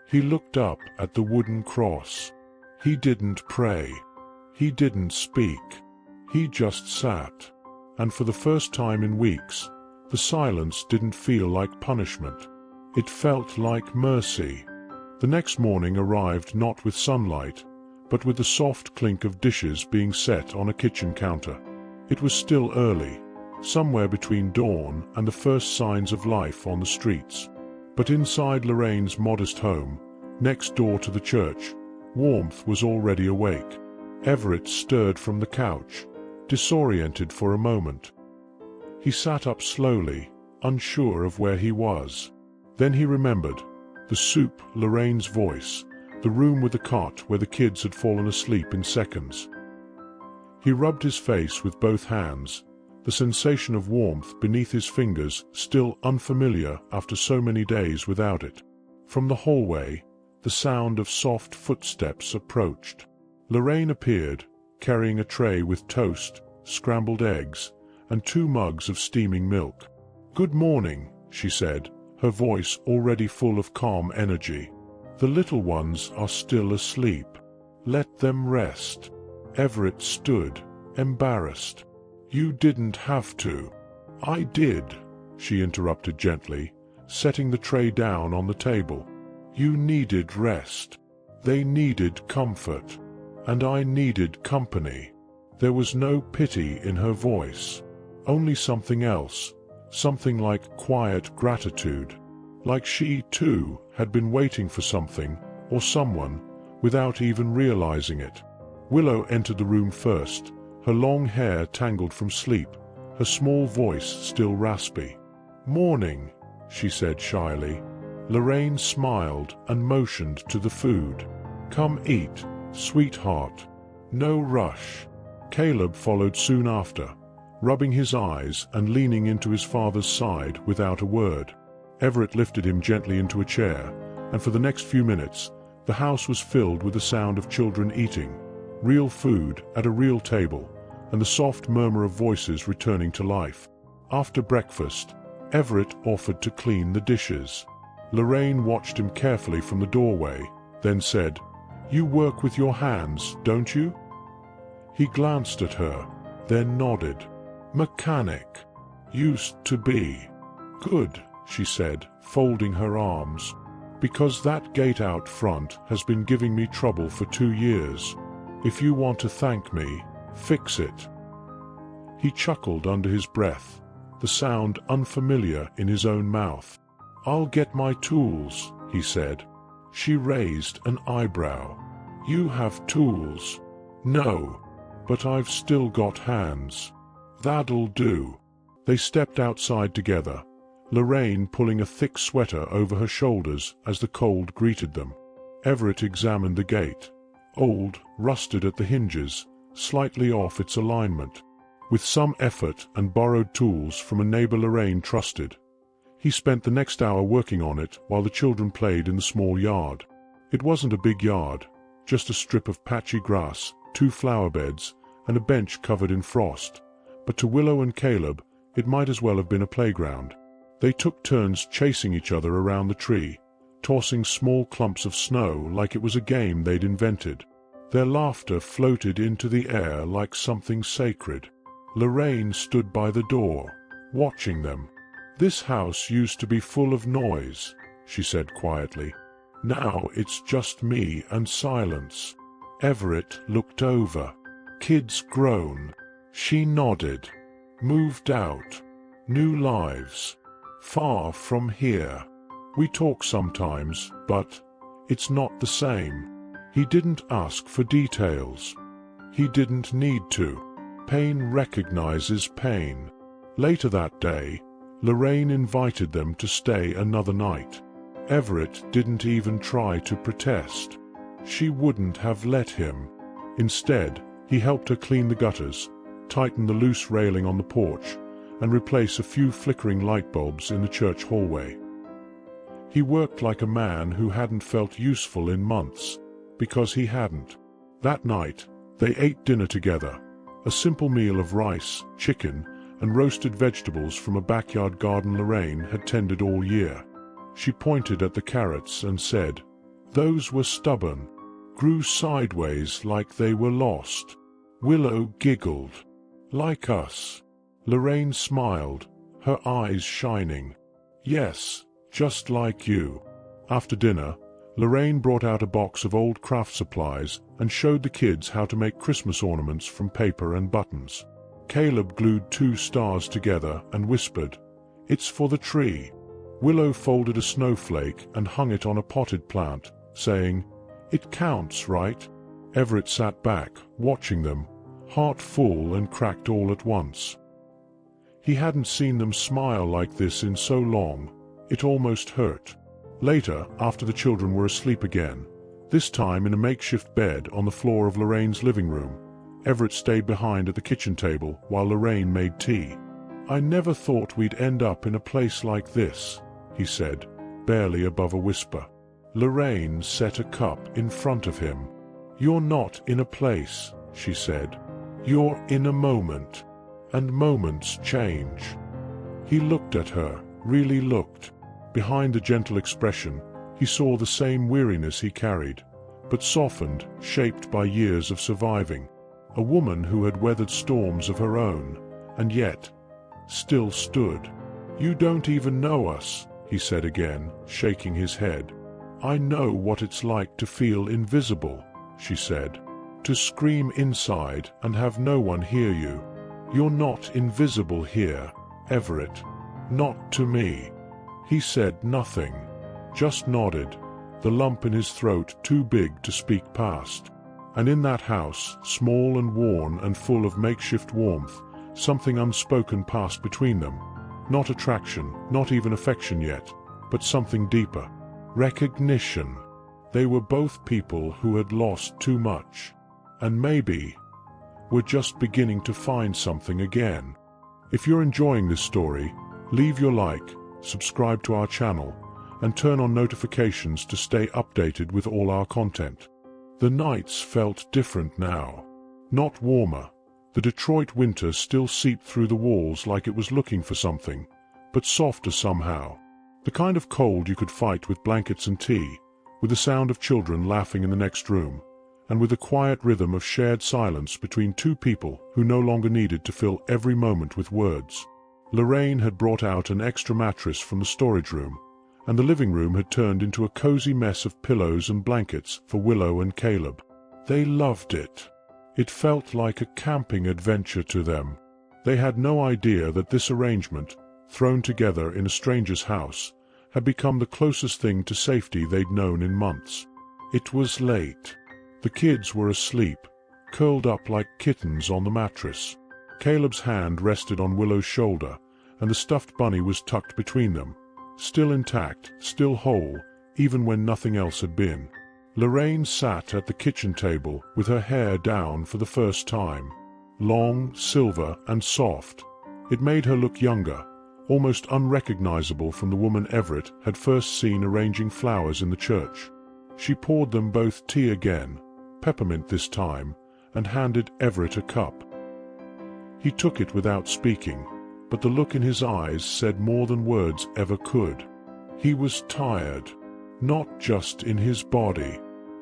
He looked up at the wooden cross. He didn't pray. He didn't speak. He just sat. And for the first time in weeks, the silence didn't feel like punishment. It felt like mercy. The next morning arrived not with sunlight, but with the soft clink of dishes being set on a kitchen counter. It was still early, somewhere between dawn and the first signs of life on the streets. But inside Lorraine's modest home, next door to the church, warmth was already awake. Everett stirred from the couch, disoriented for a moment. He sat up slowly, unsure of where he was. Then he remembered. The soup, Lorraine's voice, the room with the cot where the kids had fallen asleep in seconds. He rubbed his face with both hands, the sensation of warmth beneath his fingers still unfamiliar after so many days without it. From the hallway, the sound of soft footsteps approached. Lorraine appeared, carrying a tray with toast, scrambled eggs, and 2 mugs of steaming milk. "Good morning," she said, her voice already full of calm energy. "The little ones are still asleep. Let them rest." Everett stood, embarrassed. "You didn't have to." "I did," she interrupted gently, setting the tray down on the table. "You needed rest. They needed comfort. And I needed company." There was no pity in her voice, only something else, something like quiet gratitude, like she, too, had been waiting for something, or someone, without even realizing it. Willow entered the room first, her long hair tangled from sleep, her small voice still raspy. "Morning," she said shyly. Lorraine smiled and motioned to the food. "Come eat, sweetheart. No rush." Caleb followed soon after, rubbing his eyes and leaning into his father's side without a word. Everett lifted him gently into a chair, and for the next few minutes, the house was filled with the sound of children eating, real food at a real table, and the soft murmur of voices returning to life. After breakfast, Everett offered to clean the dishes. Lorraine watched him carefully from the doorway, then said, "You work with your hands, don't you?" He glanced at her, then nodded. "Mechanic. Used to be." "Good," she said, folding her arms. "Because that gate out front has been giving me trouble for 2 years. If you want to thank me, fix it." He chuckled under his breath, the sound unfamiliar in his own mouth. "I'll get my tools," he said. She raised an eyebrow. "You have tools?" "No, but I've still got hands." "That'll do." They stepped outside together, Lorraine pulling a thick sweater over her shoulders as the cold greeted them. Everett examined the gate. Old, rusted at the hinges, slightly off its alignment. With some effort and borrowed tools from a neighbor Lorraine trusted, he spent the next hour working on it while the children played in the small yard. It wasn't a big yard, just a strip of patchy grass, 2 flower beds, and a bench covered in frost. But to Willow and Caleb, it might as well have been a playground. They took turns chasing each other around the tree, tossing small clumps of snow like it was a game they'd invented. Their laughter floated into the air like something sacred. Lorraine stood by the door, watching them. "This house used to be full of noise," she said quietly. "Now it's just me and silence." Everett looked over. "Kids grown." She nodded. "Moved out. New lives. Far from here. We talk sometimes, but it's not the same." He didn't ask for details. He didn't need to. Pain recognizes pain. Later that day, Lorraine invited them to stay another night. Everett didn't even try to protest. She wouldn't have let him. Instead, he helped her clean the gutters, tighten the loose railing on the porch, and replace a few flickering light bulbs in the church hallway. He worked like a man who hadn't felt useful in months, because he hadn't. That night, they ate dinner together, a simple meal of rice, chicken, and roasted vegetables from a backyard garden Lorraine had tended all year. She pointed at the carrots and said, "Those were stubborn, grew sideways like they were lost." Willow giggled. "Like us." Lorraine smiled, her eyes shining. "Yes, just like you." After dinner, Lorraine brought out a box of old craft supplies and showed the kids how to make Christmas ornaments from paper and buttons. Caleb glued 2 stars together and whispered, "It's for the tree." Willow folded a snowflake and hung it on a potted plant, saying, "It counts, right?" Everett sat back, watching them, heart full and cracked all at once. He hadn't seen them smile like this in so long, it almost hurt. Later, after the children were asleep again, this time in a makeshift bed on the floor of Lorraine's living room, Everett stayed behind at the kitchen table while Lorraine made tea. "I never thought we'd end up in a place like this," he said, barely above a whisper. Lorraine set a cup in front of him. "You're not in a place," she said. "You're in a moment. And moments change." He looked at her, really looked. Behind the gentle expression, he saw the same weariness he carried, but softened, shaped by years of surviving. A woman who had weathered storms of her own, and yet still stood. "You don't even know us," he said again, shaking his head. "I know what it's like to feel invisible," she said. "To scream inside and have no one hear you. You're not invisible here, Everett. Not to me." He said nothing, just nodded, the lump in his throat too big to speak past. And in that house, small and worn and full of makeshift warmth, something unspoken passed between them. Not attraction, not even affection yet, but something deeper. Recognition. They were both people who had lost too much, and maybe were just beginning to find something again. If you're enjoying this story, leave your like, subscribe to our channel, and turn on notifications to stay updated with all our content. The nights felt different now. Not warmer. The Detroit winter still seeped through the walls like it was looking for something, but softer somehow. The kind of cold you could fight with blankets and tea, with the sound of children laughing in the next room, and with the quiet rhythm of shared silence between two people who no longer needed to fill every moment with words. Lorraine had brought out an extra mattress from the storage room, and the living room had turned into a cozy mess of pillows and blankets for Willow and Caleb. They loved it. It felt like a camping adventure to them. They had no idea that this arrangement, thrown together in a stranger's house, had become the closest thing to safety they'd known in months. It was late. The kids were asleep, curled up like kittens on the mattress. Caleb's hand rested on Willow's shoulder, and the stuffed bunny was tucked between them, still intact, still whole, even when nothing else had been. Lorraine sat at the kitchen table with her hair down for the first time. Long, silver, and soft. It made her look younger, almost unrecognizable from the woman Everett had first seen arranging flowers in the church. She poured them both tea again, peppermint this time, and handed Everett a cup. He took it without speaking, but the look in his eyes said more than words ever could. He was tired. Not just in his body,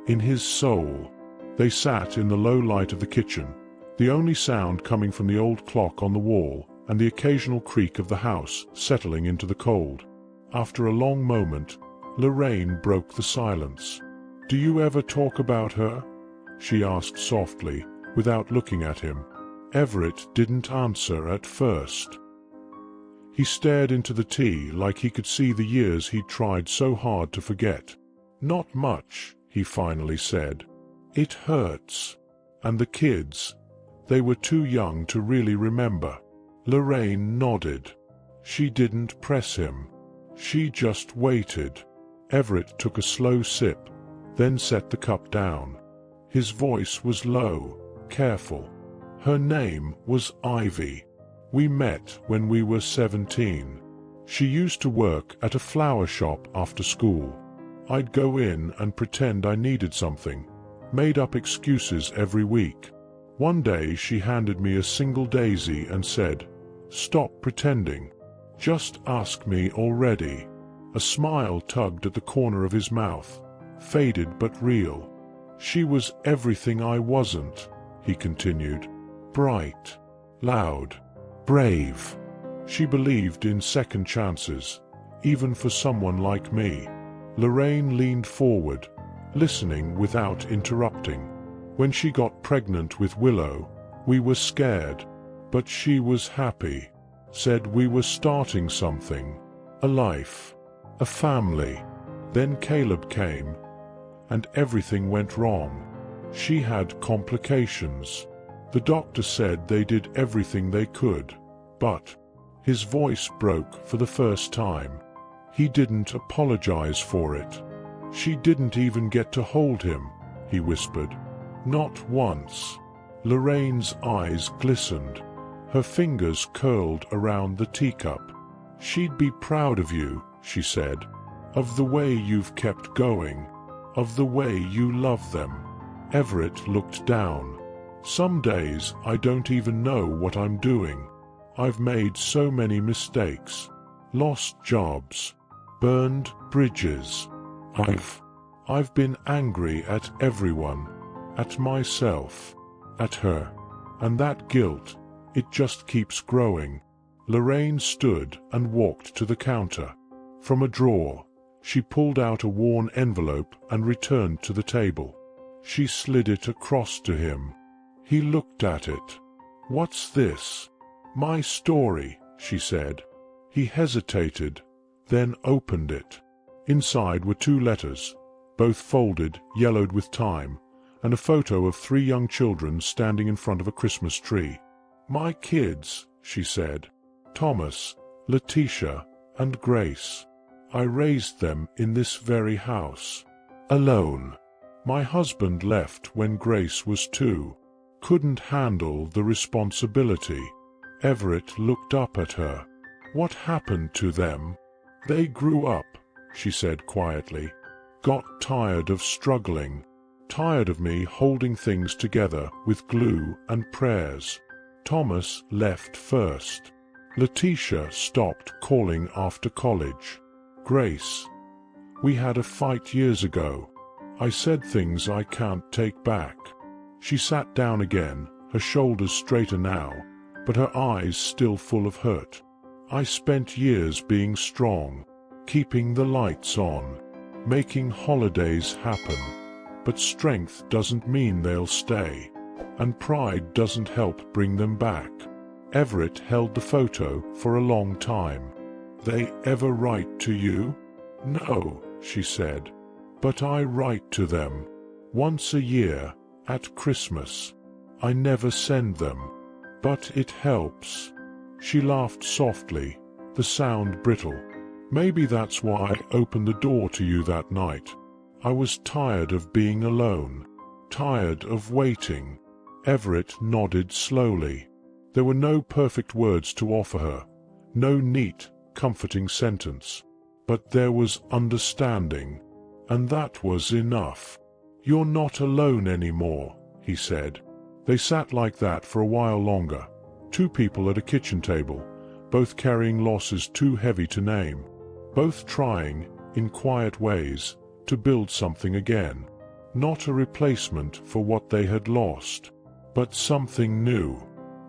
in his soul. They sat in the low light of the kitchen, the only sound coming from the old clock on the wall and the occasional creak of the house settling into the cold. After a long moment, Lorraine broke the silence. "Do you ever talk about her?" she asked softly, without looking at him. Everett didn't answer at first. He stared into the tea like he could see the years he'd tried so hard to forget. "Not much," he finally said. "It hurts. And the kids, they were too young to really remember." Lorraine nodded. She didn't press him. She just waited. Everett took a slow sip, then set the cup down. His voice was low, careful. "Her name was Ivy. We met when we were 17. She used to work at a flower shop after school. I'd go in and pretend I needed something, made up excuses every week. One day she handed me a single daisy and said, 'Stop pretending. Just ask me already.'" A smile tugged at the corner of his mouth, faded but real. "She was everything I wasn't," he continued. "Bright, loud, brave. She believed in second chances, even for someone like me." Lorraine leaned forward, listening without interrupting. "When she got pregnant with Willow, we were scared, but she was happy. Said we were starting something, a life, a family. Then Caleb came, and everything went wrong. She had complications. The doctor said they did everything they could, but..." His voice broke for the first time. He didn't apologize for it. "She didn't even get to hold him," he whispered. "Not once." Lorraine's eyes glistened. Her fingers curled around the teacup. "She'd be proud of you," she said. "Of the way you've kept going. Of the way you love them." Everett looked down. "Some days I don't even know what I'm doing. I've made so many mistakes. Lost jobs. Burned bridges. I've been angry at everyone. At myself. At her. And that guilt, it just keeps growing." Lorraine stood and walked to the counter. From a drawer, she pulled out a worn envelope and returned to the table. She slid it across to him. He looked at it. "What's this?" "My story," she said. He hesitated, then opened it. Inside were 2 letters, both folded, yellowed with time, and a photo of 3 young children standing in front of a Christmas tree. "My kids," she said. "Thomas, Letitia, and Grace. I raised them in this very house. Alone. My husband left when Grace was 2. Couldn't handle the responsibility." Everett looked up at her. "What happened to them?" "They grew up," she said quietly. "Got tired of struggling. Tired of me holding things together with glue and prayers. Thomas left first. Letitia stopped calling after college. Grace. We had a fight years ago. I said things I can't take back." She sat down again, her shoulders straighter now, but her eyes still full of hurt. "I spent years being strong, keeping the lights on, making holidays happen. But strength doesn't mean they'll stay, and pride doesn't help bring them back." Everett held the photo for a long time. "They ever write to you?" "No," she said. "But I write to them. Once a year, at Christmas. I never send them. But it helps." She laughed softly, the sound brittle. "Maybe that's why I opened the door to you that night. I was tired of being alone. Tired of waiting." Everett nodded slowly. There were no perfect words to offer her, no neat, comforting sentence. But there was understanding, and that was enough. "You're not alone anymore," he said. They sat like that for a while longer, 2 people at a kitchen table, both carrying losses too heavy to name, both trying, in quiet ways, to build something again. Not a replacement for what they had lost, but something new,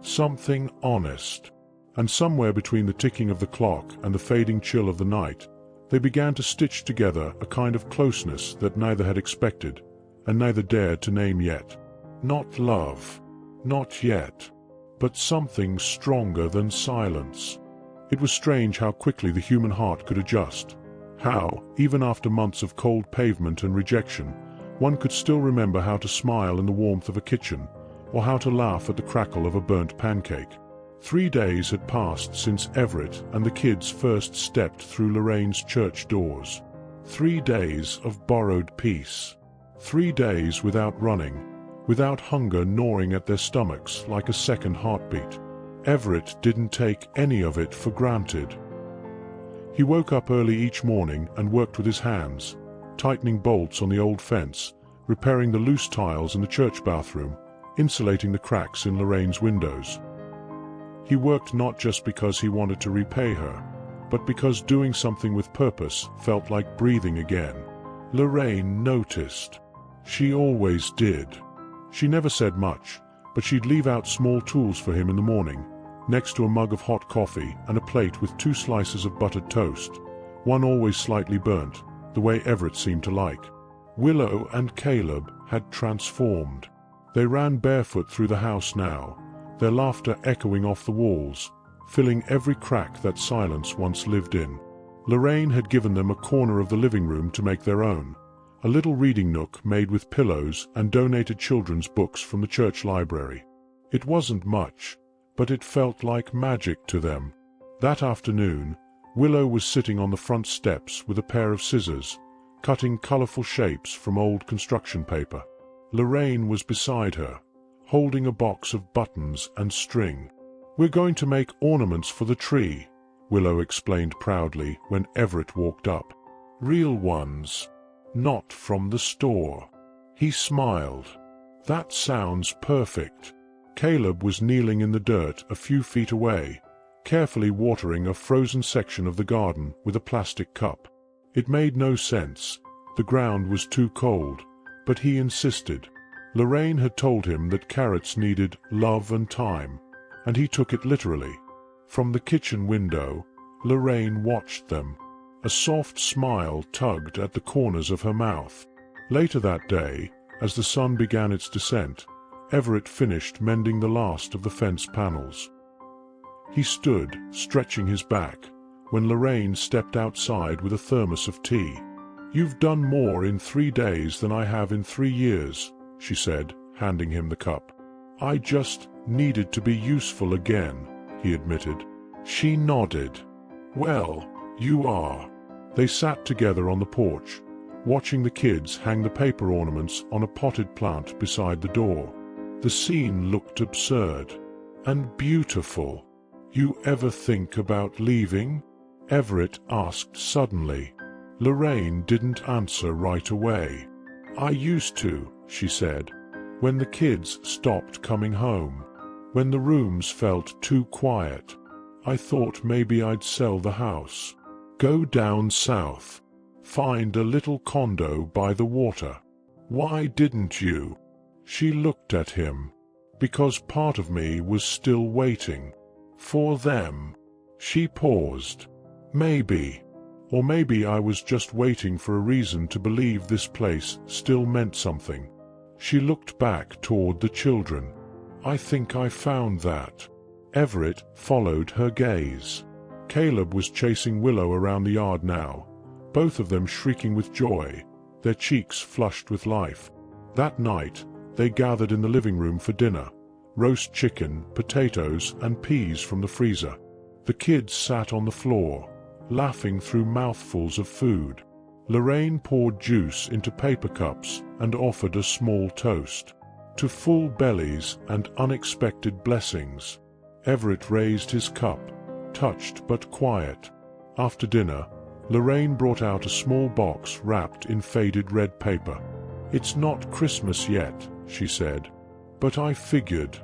something honest. And somewhere between the ticking of the clock and the fading chill of the night, they began to stitch together a kind of closeness that neither had expected, and neither dared to name yet. Not love, not yet, but something stronger than silence. It was strange how quickly the human heart could adjust, how, even after months of cold pavement and rejection, one could still remember how to smile in the warmth of a kitchen, or how to laugh at the crackle of a burnt pancake. 3 days had passed since Everett and the kids first stepped through Lorraine's church doors. 3 days of borrowed peace. 3 days without running, without hunger gnawing at their stomachs like a second heartbeat. Everett didn't take any of it for granted. He woke up early each morning and worked with his hands, tightening bolts on the old fence, repairing the loose tiles in the church bathroom, insulating the cracks in Lorraine's windows. He worked not just because he wanted to repay her, but because doing something with purpose felt like breathing again. Lorraine noticed. She always did. She never said much, but she'd leave out small tools for him in the morning, next to a mug of hot coffee and a plate with 2 slices of buttered toast, one always slightly burnt, the way Everett seemed to like. Willow and Caleb had transformed. They ran barefoot through the house now, their laughter echoing off the walls, filling every crack that silence once lived in. Lorraine had given them a corner of the living room to make their own, a little reading nook made with pillows and donated children's books from the church library. It wasn't much, but it felt like magic to them. That afternoon, Willow was sitting on the front steps with a pair of scissors, cutting colorful shapes from old construction paper. Lorraine was beside her, holding a box of buttons and string. "We're going to make ornaments for the tree," Willow explained proudly when Everett walked up. "Real ones. Not from the store." He smiled. "That sounds perfect." Caleb was kneeling in the dirt a few feet away, carefully watering a frozen section of the garden with a plastic cup. It made no sense. The ground was too cold, but he insisted. Lorraine had told him that carrots needed love and time, and he took it literally. From the kitchen window, Lorraine watched them. A soft smile tugged at the corners of her mouth. Later that day, as the sun began its descent, Everett finished mending the last of the fence panels. He stood, stretching his back, when Lorraine stepped outside with a thermos of tea. "You've done more in 3 days than I have in 3 years," she said, handing him the cup. "I just needed to be useful again," he admitted. She nodded. "Well, you are." They sat together on the porch, watching the kids hang the paper ornaments on a potted plant beside the door. The scene looked absurd and beautiful. "You ever think about leaving?" Everett asked suddenly. Lorraine didn't answer right away. "I used to," she said, "when the kids stopped coming home. When the rooms felt too quiet. I thought maybe I'd sell the house. Go down south. Find a little condo by the water." "Why didn't you?" She looked at him. "Because part of me was still waiting. For them." She paused. "Maybe. Or maybe I was just waiting for a reason to believe this place still meant something." She looked back toward the children. "I think I found that." Everett followed her gaze. Caleb was chasing Willow around the yard now, both of them shrieking with joy, their cheeks flushed with life. That night, they gathered in the living room for dinner. Roast chicken, potatoes, and peas from the freezer. The kids sat on the floor, laughing through mouthfuls of food. Lorraine poured juice into paper cups and offered a small toast. To full bellies and unexpected blessings. Everett raised his cup, touched but quiet. After dinner, Lorraine brought out a small box wrapped in faded red paper. "It's not Christmas yet," she said, "but I figured,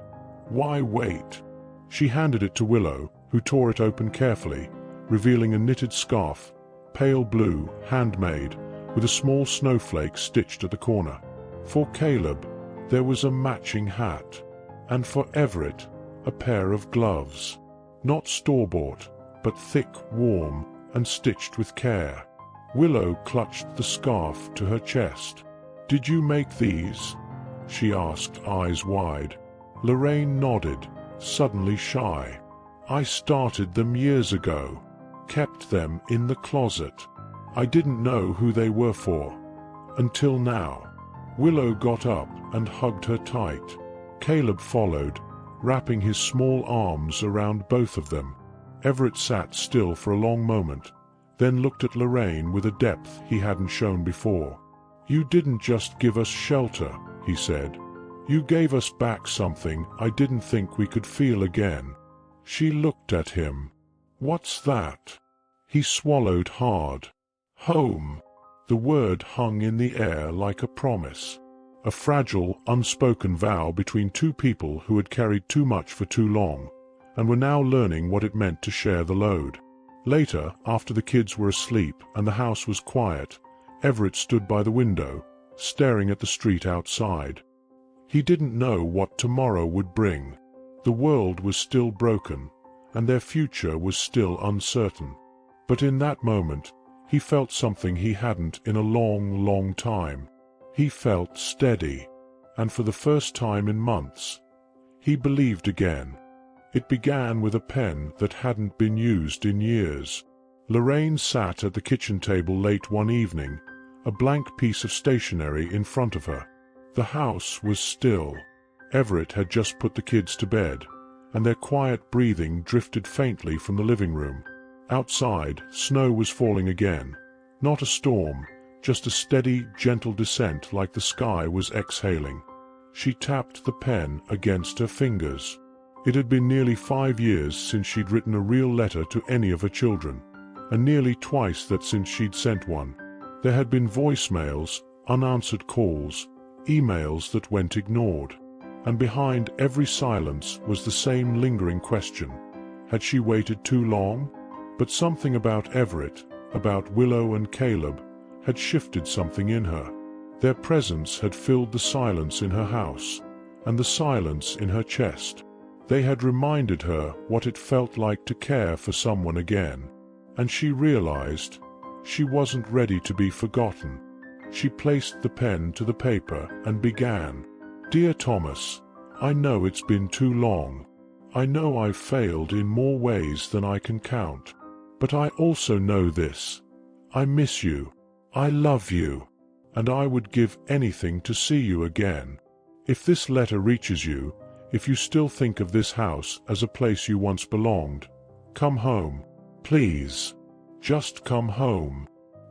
why wait?" She handed it to Willow, who tore it open carefully, revealing a knitted scarf, pale blue, handmade, with a small snowflake stitched at the corner. For Caleb, there was a matching hat, and for Everett, a pair of gloves. Not store-bought, but thick, warm, and stitched with care. Willow clutched the scarf to her chest. "Did you make these?" she asked, eyes wide. Lorraine nodded, suddenly shy. "I started them years ago. Kept them in the closet. I didn't know who they were for. Until now." Willow got up and hugged her tight. Caleb followed, wrapping his small arms around both of them. Everett sat still for a long moment, then looked at Lorraine with a depth he hadn't shown before. "You didn't just give us shelter," he said. "You gave us back something I didn't think we could feel again." She looked at him. "What's that?" He swallowed hard. "Home." The word hung in the air like a promise. A fragile, unspoken vow between two people who had carried too much for too long, and were now learning what it meant to share the load. Later, after the kids were asleep and the house was quiet, Everett stood by the window, staring at the street outside. He didn't know what tomorrow would bring. The world was still broken, and their future was still uncertain. But in that moment, he felt something he hadn't in a long, long time. He felt steady, and for the first time in months, he believed again. It began with a pen that hadn't been used in years. Lorraine sat at the kitchen table late one evening, a blank piece of stationery in front of her. The house was still. Everett had just put the kids to bed, and their quiet breathing drifted faintly from the living room. Outside, snow was falling again. Not a storm, just a steady, gentle descent like the sky was exhaling. She tapped the pen against her fingers. It had been nearly 5 years since she'd written a real letter to any of her children, and nearly twice that since she'd sent one. There had been voicemails, unanswered calls, emails that went ignored. And behind every silence was the same lingering question. Had she waited too long? But something about Everett, about Willow and Caleb, had shifted something in her. Their presence had filled the silence in her house, and the silence in her chest. They had reminded her what it felt like to care for someone again. And she realized she wasn't ready to be forgotten. She placed the pen to the paper and began. "Dear Thomas, I know it's been too long. I know I've failed in more ways than I can count. But I also know this. I miss you. I love you. And I would give anything to see you again. If this letter reaches you, if you still think of this house as a place you once belonged, come home. Please. Just come home."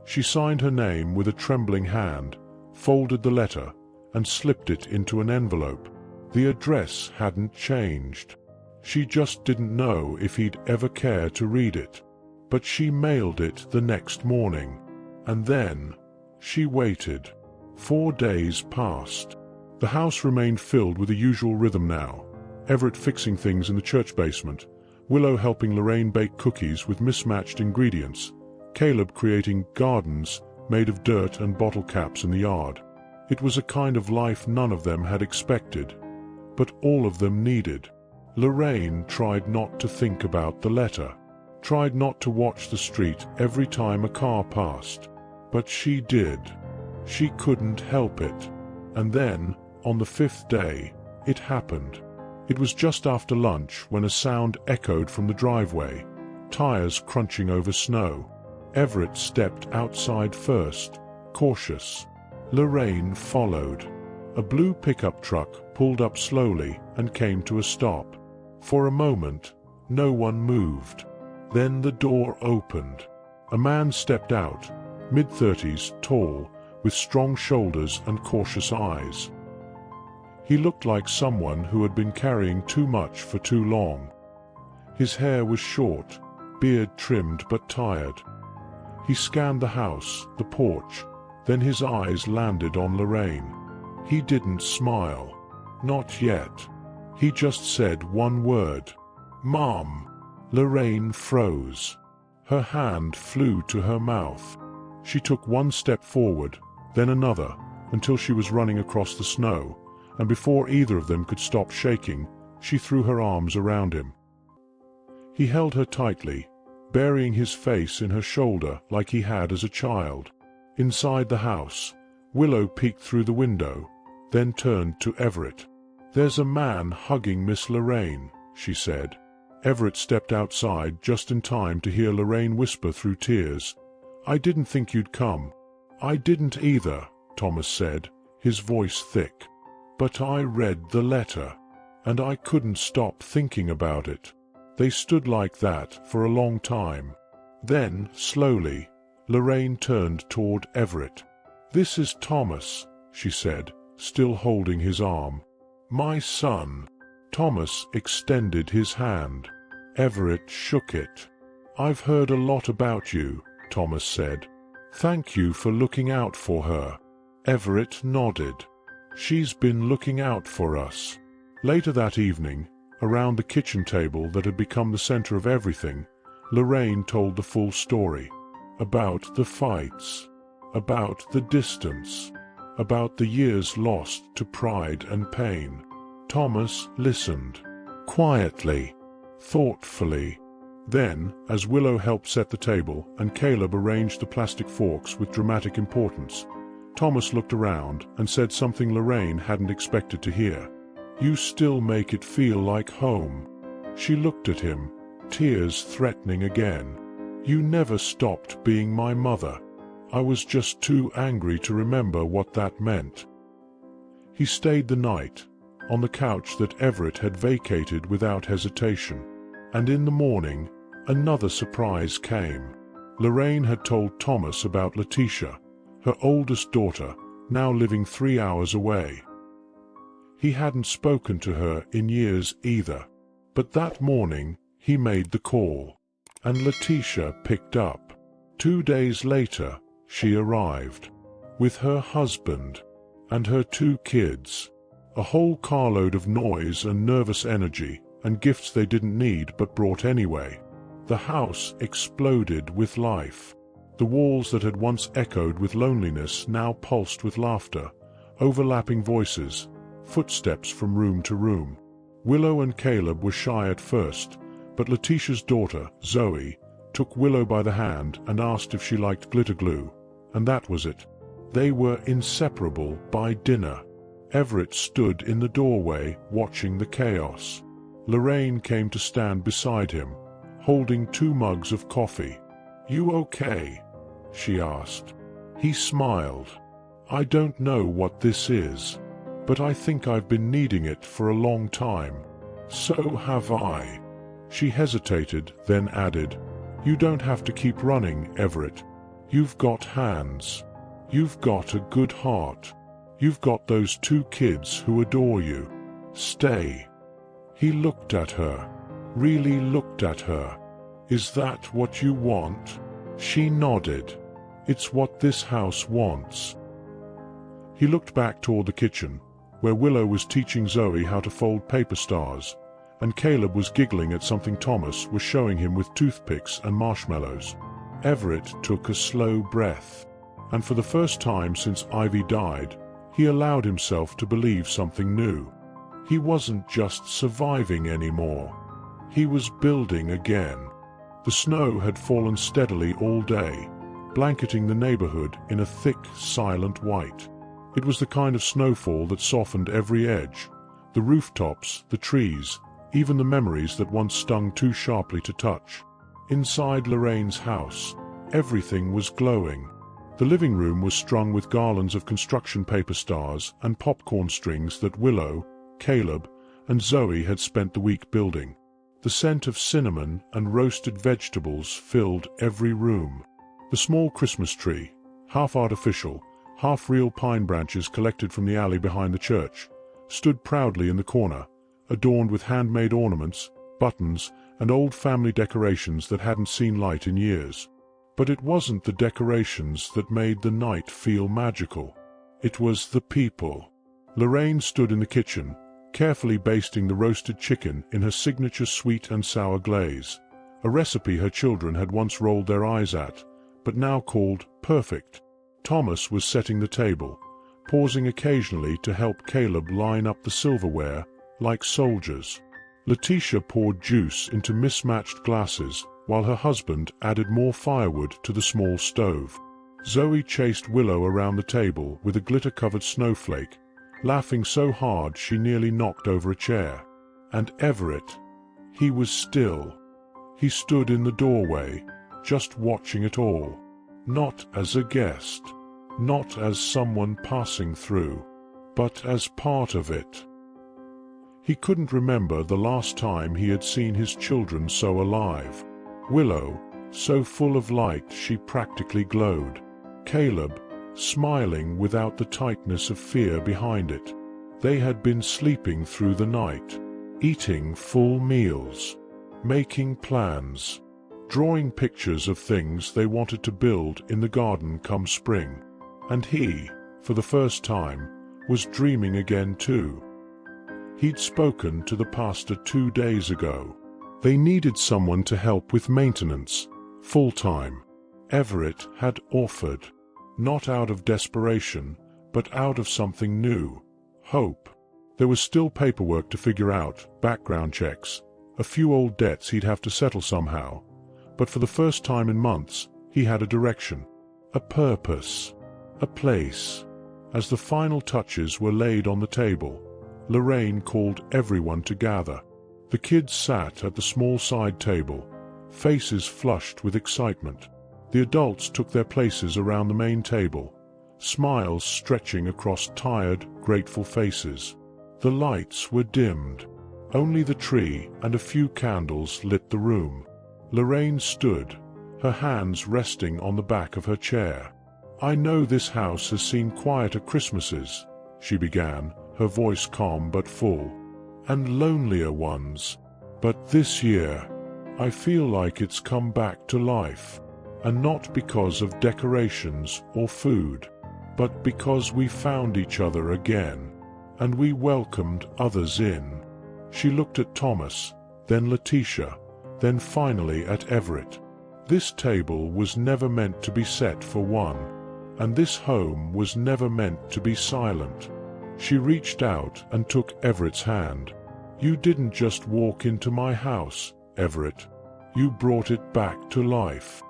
She signed her name with a trembling hand, folded the letter, and slipped it into an envelope. The address hadn't changed. She just didn't know if he'd ever care to read it. But she mailed it the next morning. And then, she waited. 4 days passed. The house remained filled with the usual rhythm now. Everett fixing things in the church basement, Willow helping Lorraine bake cookies with mismatched ingredients, Caleb creating gardens made of dirt and bottle caps in the yard. It was a kind of life none of them had expected, but all of them needed. Lorraine tried not to think about the letter, tried not to watch the street every time a car passed, but she did. She couldn't help it. And then, on the 5th day, it happened. It was just after lunch when a sound echoed from the driveway, tires crunching over snow. Everett stepped outside first, cautious. Lorraine followed. A blue pickup truck pulled up slowly and came to a stop. For a moment, no one moved. Then the door opened. A man stepped out, mid-30s, tall, with strong shoulders and cautious eyes. He looked like someone who had been carrying too much for too long. His hair was short, beard trimmed but tired. He scanned the house, the porch, then his eyes landed on Lorraine. He didn't smile. Not yet. He just said one word. "Mom." Lorraine froze. Her hand flew to her mouth. She took one step forward, then another, until she was running across the snow, and before either of them could stop shaking, she threw her arms around him. He held her tightly, burying his face in her shoulder like he had as a child. Inside the house, Willow peeked through the window, then turned to Everett. "There's a man hugging Miss Lorraine," she said. Everett stepped outside just in time to hear Lorraine whisper through tears, "I didn't think you'd come." "I didn't either," Thomas said, his voice thick. "But I read the letter, and I couldn't stop thinking about it." They stood like that for a long time. Then, slowly, Lorraine turned toward Everett. "This is Thomas," she said, still holding his arm. "My son." Thomas extended his hand. Everett shook it. "I've heard a lot about you," Thomas said. "Thank you for looking out for her." Everett nodded. "She's been looking out for us." Later that evening, around the kitchen table that had become the center of everything, Lorraine told the full story. About the fights, about the distance, about the years lost to pride and pain. Thomas listened, quietly, thoughtfully. Then, as Willow helped set the table and Caleb arranged the plastic forks with dramatic importance, Thomas looked around and said something Lorraine hadn't expected to hear. "You still make it feel like home." She looked at him, tears threatening again. "You never stopped being my mother. I was just too angry to remember what that meant." He stayed the night, on the couch that Everett had vacated without hesitation. And in the morning, another surprise came. Lorraine had told Thomas about Letitia, her oldest daughter, now living 3 hours away. He hadn't spoken to her in years either. But that morning, he made the call. And Letitia picked up. 2 days later, she arrived. With her husband. And her 2 kids. A whole carload of noise and nervous energy, and gifts they didn't need but brought anyway. The house exploded with life. The walls that had once echoed with loneliness now pulsed with laughter, overlapping voices, footsteps from room to room. Willow and Caleb were shy at first, but Letitia's daughter, Zoe, took Willow by the hand and asked if she liked glitter glue, and that was it. They were inseparable by dinner. Everett stood in the doorway watching the chaos. Lorraine came to stand beside him, holding 2 mugs of coffee. "You okay?" she asked. He smiled. "I don't know what this is. but I think I've been needing it for a long time. So have I. She hesitated, then added, You don't have to keep running, Everett. You've got hands. You've got a good heart. You've got those 2 kids who adore you. Stay. He looked at her. Really looked at her. Is that what you want? She nodded. It's what this house wants. He looked back toward the kitchen, where Willow was teaching Zoe how to fold paper stars, and Caleb was giggling at something Thomas was showing him with toothpicks and marshmallows. Everett took a slow breath, and for the first time since Ivy died, he allowed himself to believe something new. He wasn't just surviving anymore. He was building again. The snow had fallen steadily all day, blanketing the neighborhood in a thick, silent white. It was the kind of snowfall that softened every edge, the rooftops, the trees, even the memories that once stung too sharply to touch. Inside Lorraine's house, everything was glowing. The living room was strung with garlands of construction paper stars and popcorn strings that Willow, Caleb, and Zoe had spent the week building. The scent of cinnamon and roasted vegetables filled every room. The small Christmas tree, half artificial, half real pine branches collected from the alley behind the church, stood proudly in the corner, adorned with handmade ornaments, buttons, and old family decorations that hadn't seen light in years. But it wasn't the decorations that made the night feel magical. It was the people. Lorraine stood in the kitchen, carefully basting the roasted chicken in her signature sweet and sour glaze, a recipe her children had once rolled their eyes at, but now called perfect. Thomas was setting the table, pausing occasionally to help Caleb line up the silverware like soldiers. Letitia poured juice into mismatched glasses, while her husband added more firewood to the small stove. Zoe chased Willow around the table with a glitter-covered snowflake, laughing so hard she nearly knocked over a chair. And Everett, he was still. He stood in the doorway, just watching it all. Not as a guest, not as someone passing through, but as part of it. He couldn't remember the last time he had seen his children so alive. Willow, so full of light she practically glowed. Caleb, smiling without the tightness of fear behind it. They had been sleeping through the night, eating full meals, making plans, drawing pictures of things they wanted to build in the garden come spring. And he, for the first time, was dreaming again too. He'd spoken to the pastor 2 days ago. They needed someone to help with maintenance, full-time. Everett had offered, not out of desperation, but out of something new, hope. There was still paperwork to figure out, background checks, a few old debts he'd have to settle somehow. But for the first time in months, he had a direction, a purpose, a place. As the final touches were laid on the table, Lorraine called everyone to gather. The kids sat at the small side table, faces flushed with excitement. The adults took their places around the main table, smiles stretching across tired, grateful faces. The lights were dimmed. Only the tree and a few candles lit the room. Lorraine stood, her hands resting on the back of her chair. "I know this house has seen quieter Christmases," she began, her voice calm but full, "and lonelier ones. But this year, I feel like it's come back to life. And not because of decorations or food, but because we found each other again, and we welcomed others in." She looked at Thomas, then Letitia, then finally at Everett. This table was never meant to be set for one, and this home was never meant to be silent. She reached out and took Everett's hand. "You didn't just walk into my house, Everett. You brought it back to life."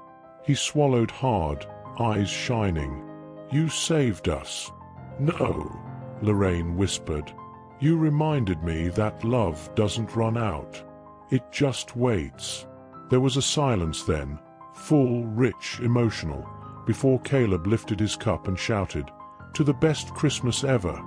He swallowed hard, eyes shining. "You saved us." "No," Lorraine whispered. "You reminded me that love doesn't run out. It just waits." There was a silence then, full, rich, emotional, before Caleb lifted his cup and shouted, "To the best Christmas ever."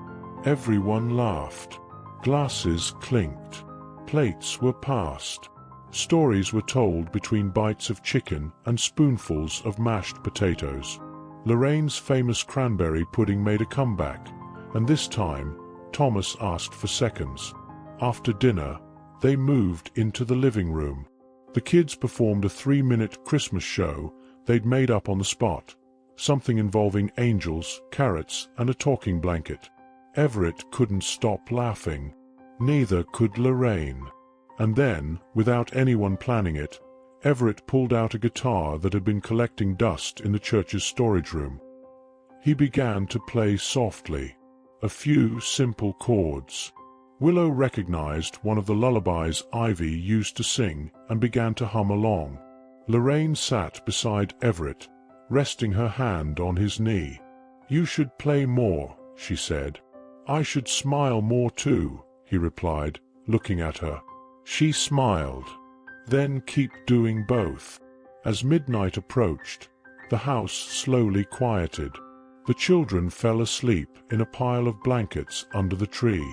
Everyone laughed. Glasses clinked. Plates were passed. Stories were told between bites of chicken and spoonfuls of mashed potatoes. Lorraine's famous cranberry pudding made a comeback, and this time, Thomas asked for seconds. After dinner, they moved into the living room. The kids performed a 3-minute Christmas show they'd made up on the spot, something involving angels, carrots, and a talking blanket. Everett couldn't stop laughing. Neither could Lorraine. And then, without anyone planning it, Everett pulled out a guitar that had been collecting dust in the church's storage room. He began to play softly, a few simple chords. Willow recognized one of the lullabies Ivy used to sing and began to hum along. Lorraine sat beside Everett, resting her hand on his knee. "You should play more," she said. "I should smile more too," he replied, looking at her. She smiled. "Then keep doing both." As midnight approached, the house slowly quieted. The children fell asleep in a pile of blankets under the tree.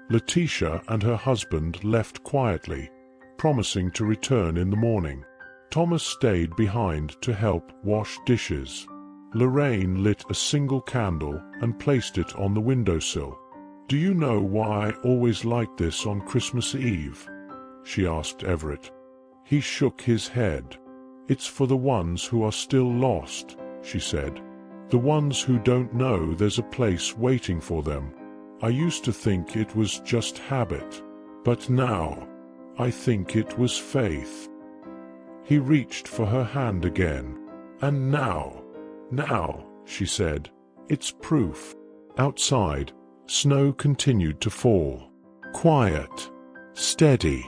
Letitia and her husband left quietly, promising to return in the morning. Thomas stayed behind to help wash dishes. Lorraine lit a single candle and placed it on the windowsill. "Do you know why I always like this on Christmas Eve?" she asked Everett. He shook his head. "It's for the ones who are still lost," she said. "The ones who don't know there's a place waiting for them. I used to think it was just habit, but now I think it was faith." He reached for her hand again. "And now, she said, "it's proof." Outside, snow continued to fall. Quiet, steady.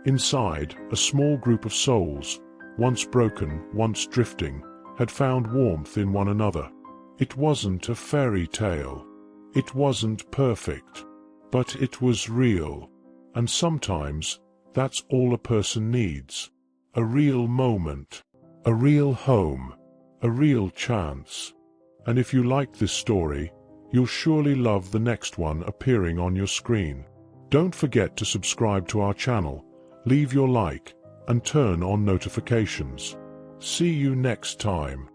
Inside, a small group of souls, once broken, once drifting, had found warmth in one another. It wasn't a fairy tale. It wasn't perfect. But it was real. And sometimes, that's all a person needs. A real moment. A real home. A real chance. And if you like this story, you'll surely love the next one appearing on your screen. Don't forget to subscribe to our channel, leave your like, and turn on notifications. See you next time.